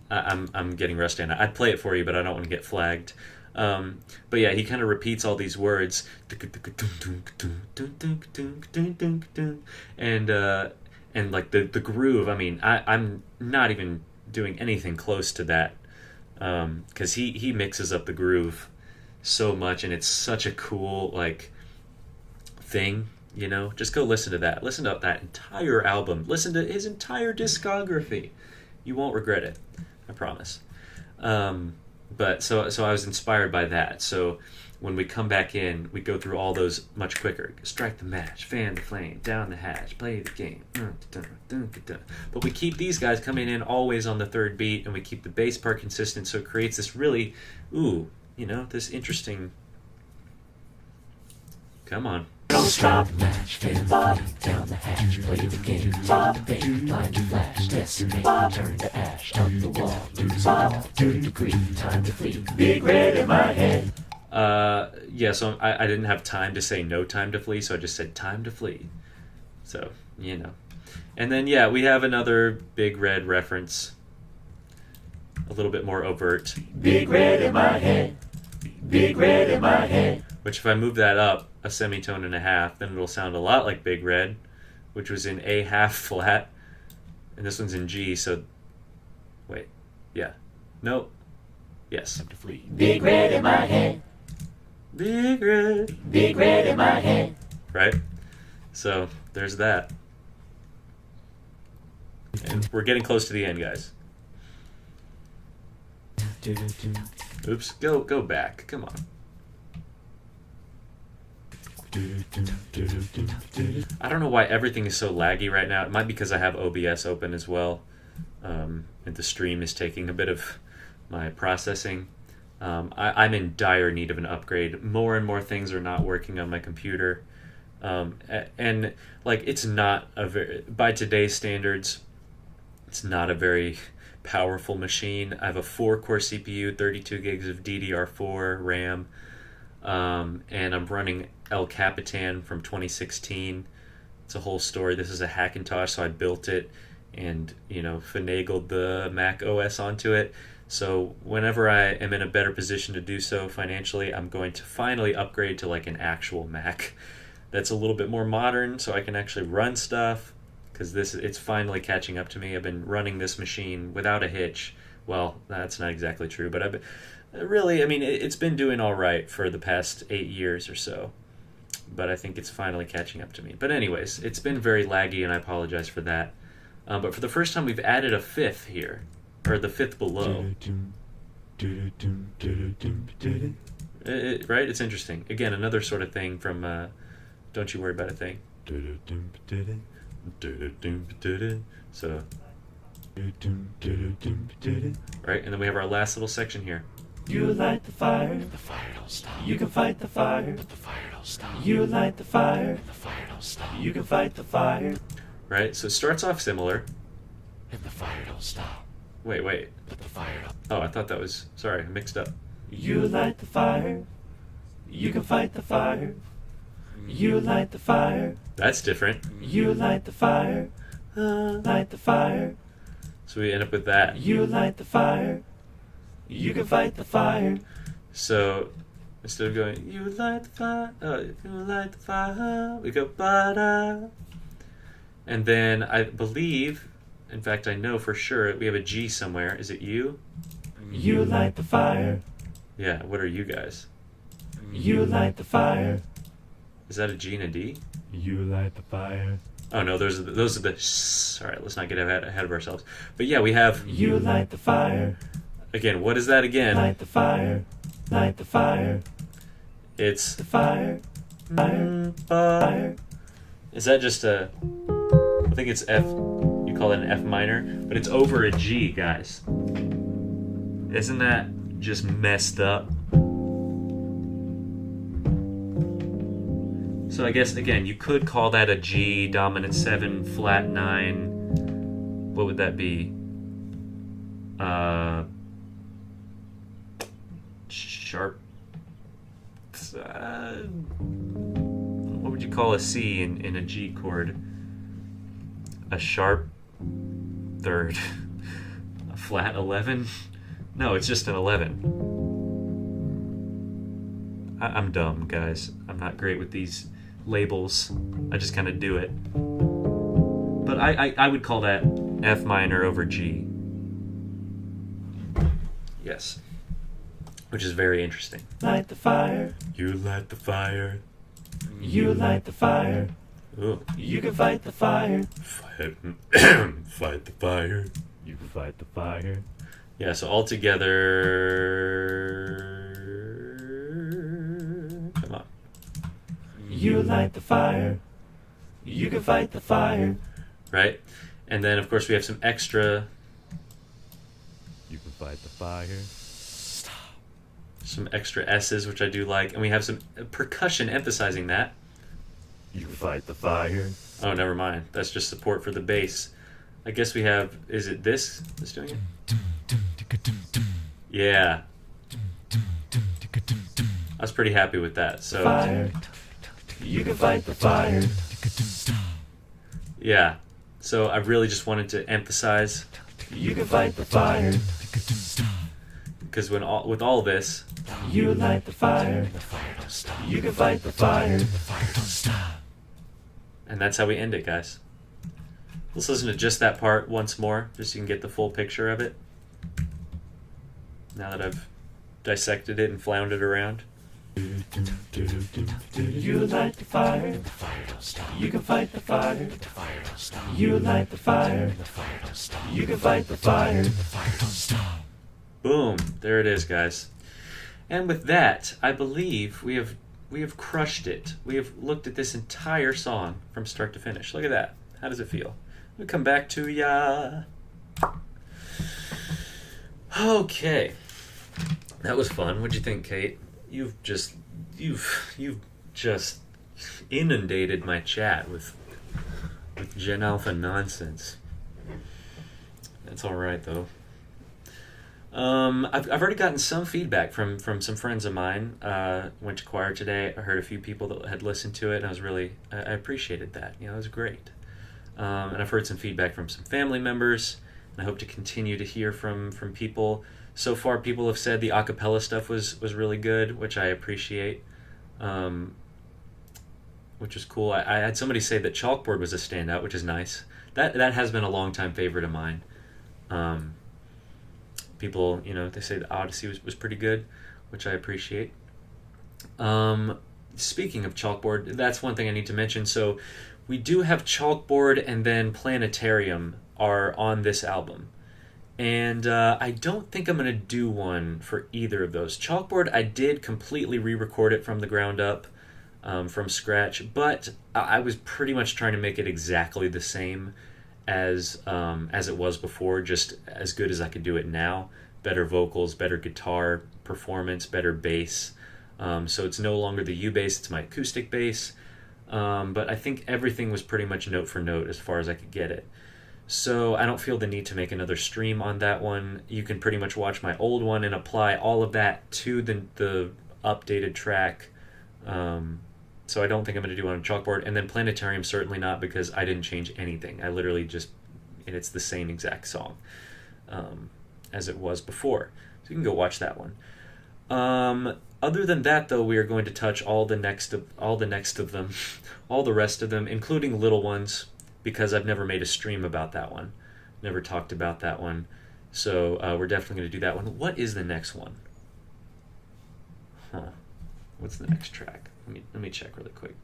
I'm getting rusty on it. I'd play it for you, but I don't want to get flagged. But yeah, he kind of repeats all these words, and like the groove. I mean, I'm not even doing anything close to that, because he mixes up the groove so much, and it's such a cool like thing. You know, just go listen to that. Listen to that entire album. Listen to his entire discography. You won't regret it. I promise. But so I was inspired by that. So when we come back in, we go through all those much quicker. Strike the match, fan the flame, down the hatch, play the game. But we keep these guys coming in always on the third beat, and we keep the bass part consistent, so it creates this really, this interesting... Come on.
Don't stop, match, fan the flame, down the hatch, play the game, take the bait, blind and flash, decimate, turn to ash, up the wall, lose it all, 30 degree, time to flee, big red in my head.
Yeah, so I didn't have time to say no time to flee, so I just said time to flee. So, And then, yeah, we have another Big Red reference. A little bit more overt.
Big red in my head, big red in my head.
Which if I move that up a semitone and a half, then it'll sound a lot like Big Red, which was in A half flat. And this one's in G, so... Wait. Yeah. No. Yes.
Big red in my head.
Big Red.
Big red in my head.
Right? So, there's that. And we're getting close to the end, guys. Oops. Go back. Come on. I don't know why everything is so laggy right now. It might be because I have OBS open as well. And the stream is taking a bit of my processing. I'm in dire need of an upgrade. More and more things are not working on my computer. And like, it's not by today's standards, it's not a very powerful machine. I have a 4-core CPU, 32 gigs of DDR4 RAM, and I'm running El Capitan from 2016. It's a whole story. This is a Hackintosh, so I built it and finagled the Mac OS onto it. So whenever I am in a better position to do so financially, I'm going to finally upgrade to like an actual Mac that's a little bit more modern, so I can actually run stuff, because it's finally catching up to me. I've been running this machine without a hitch. Well, that's not exactly true, but it's been doing all right for the past 8 years or so. But I think it's finally catching up to me. But anyways, it's been very laggy, and I apologize for that. But for the first time, we've added a fifth here, or the fifth below. Right? It's interesting. Again, another sort of thing from Don't You Worry About a Thing. So, right, and then we have our last little section here.
You light the fire, but the fire don't stop. You can fight the fire, but the fire don't stop. You light the fire, but the fire don't stop. You can fight the fire.
Right, so it starts off similar.
And the fire don't stop.
Wait.
But the fire don't.
Oh, I thought that was... Sorry, I mixed up.
You light the fire. You can fight the fire. You light the fire.
That's different.
You light the fire. Light the fire.
So we end up with that.
You light the fire. You can fight the fire.
So instead of going, you light the fire, you light the fire, we go, ba-da. And then I believe, in fact I know for sure, we have a G somewhere. Is it you?
You light the fire.
Yeah, what are you guys?
You light the fire.
Is that a G and a D?
You light the fire.
Oh no, those are the all right, let's not get ahead of ourselves. But yeah, we have...
You light the fire.
Again, what is that again?
Light the fire. Light the fire.
It's...
The fire. Fire. Fire.
Is that just a... I think it's F... You call it an F minor? But it's over a G, guys. Isn't that just messed up? So I guess, again, you could call that a G, dominant 7, flat 9. What would that be? Sharp. What would you call a C in a G chord? A sharp third. A Flat 11? No, it's just an 11. I'm dumb, guys. I'm not great with these labels. I just kind of do it. But I would call that F minor over G. Yes. Which is very interesting.
Light the fire.
You light the fire.
You light the fire.
Ooh.
You can fight the fire.
Fight, fight the fire.
You can fight the fire.
Yeah, so all together... Come on.
You light the fire. You can fight the fire.
Right? And then, of course, we have some extra...
You can fight the fire.
Some extra S's, which I do like. And we have some percussion emphasizing that.
You can fight the fire.
Oh, never mind. That's just support for the bass. I guess we have... Is it this that's doing it? Yeah. I was pretty happy with that. So
Fire. You can fight the fire.
yeah. So I really just wanted to emphasize,
You can fight the fire.
because with all this,
You light the fire. You can fight the fire.
and that's how we end it, guys. Let's listen to just that part once more, just so you can get the full picture of it. Now that I've dissected it and floundered around.
You light the fire. You can fight the fire. You light the fire. You can fight the fire.
Boom! There it is, guys. And with that, I believe we have crushed it. We have looked at this entire song from start to finish. Look at that. How does it feel? We'll come back to ya. Okay. That was fun. What'd you think, Kate? You've just inundated my chat with Gen Alpha nonsense. That's all right though. I've already gotten some feedback from some friends of mine. Went to choir today. I heard a few people that had listened to it, and I appreciated that. You know, it was great. And I've heard some feedback from some family members, and I hope to continue to hear from people. So far, people have said the a cappella stuff was really good, which I appreciate, which is cool. I had somebody say that Chalkboard was a standout, which is nice. That has been a long-time favorite of mine. People, they say the Odyssey was pretty good, which I appreciate. Speaking of Chalkboard, that's one thing I need to mention. So we do have Chalkboard and then Planetarium are on this album. And I don't think I'm going to do one for either of those. Chalkboard, I did completely re-record it from the ground up, from scratch, but I was pretty much trying to make it exactly the same as it was before, just as good as I could do it now. Better vocals, better guitar performance, better bass. So it's no longer the U-bass, it's my acoustic bass. But I think everything was pretty much note for note as far as I could get it. So I don't feel the need to make another stream on that one. You can pretty much watch my old one and apply all of that to the updated track. So I don't think I'm going to do it on Chalkboard. And then Planetarium, certainly not, because I didn't change anything. I literally and it's the same exact song as it was before. So you can go watch that one. Other than that, though, we are going to touch all the rest of them, all the rest of them, including Little Ones, because I've never made a stream about that one. Never talked about that one. So we're definitely going to do that one. What is the next one? What's the next track? Let me check really quick.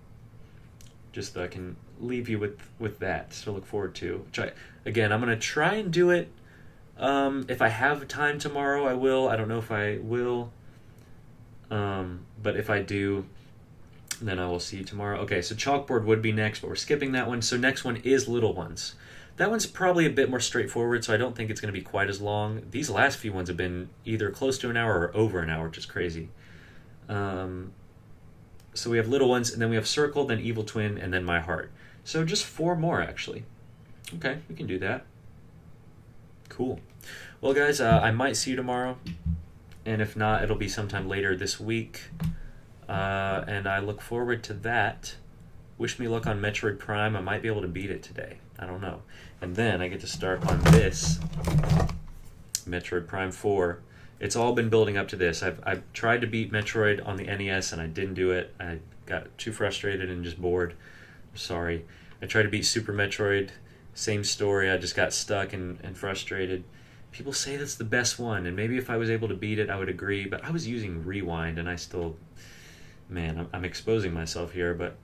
Just so I can leave you with that to look forward to. I'm going to try and do it. If I have time tomorrow, I will. I don't know if I will. But if I do, then I will see you tomorrow. Okay, so Chalkboard would be next, but we're skipping that one. So next one is Little Ones. That one's probably a bit more straightforward, so I don't think it's going to be quite as long. These last few ones have been either close to an hour or over an hour, which is crazy. So we have Little Ones, and then we have Circle, then Evil Twin, and then My Heart. So just 4 more, actually. Okay, we can do that. Cool. Well, guys, I might see you tomorrow. And if not, it'll be sometime later this week. And I look forward to that. Wish me luck on Metroid Prime. I might be able to beat it today. I don't know. And then I get to start on this Metroid Prime 4. It's all been building up to this. I've tried to beat Metroid on the NES and I didn't do it. I got too frustrated and just bored. Sorry. I tried to beat Super Metroid. Same story. I just got stuck and frustrated. People say that's the best one, and maybe if I was able to beat it, I would agree, but I was using Rewind, and I still... Man, I'm exposing myself here, but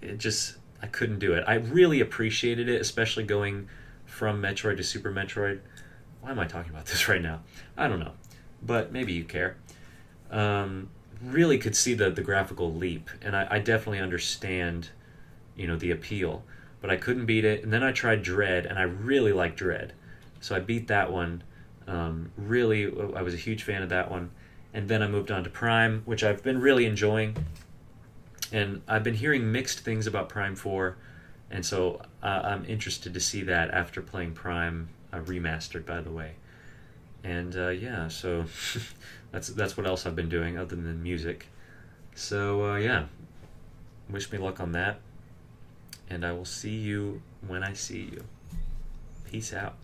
it just... I couldn't do it. I really appreciated it, especially going from Metroid to Super Metroid. Why am I talking about this right now? I don't know. But maybe you care. Really could see the graphical leap, and I definitely understand, the appeal. But I couldn't beat it, and then I tried Dread, and I really liked Dread. So I beat that one. Really, I was a huge fan of that one. And then I moved on to Prime, which I've been really enjoying. And I've been hearing mixed things about Prime 4, and so I'm interested to see that after playing Prime Remastered, by the way. And yeah, so that's what else I've been doing other than music. So yeah, wish me luck on that, and I will see you when I see you. Peace out.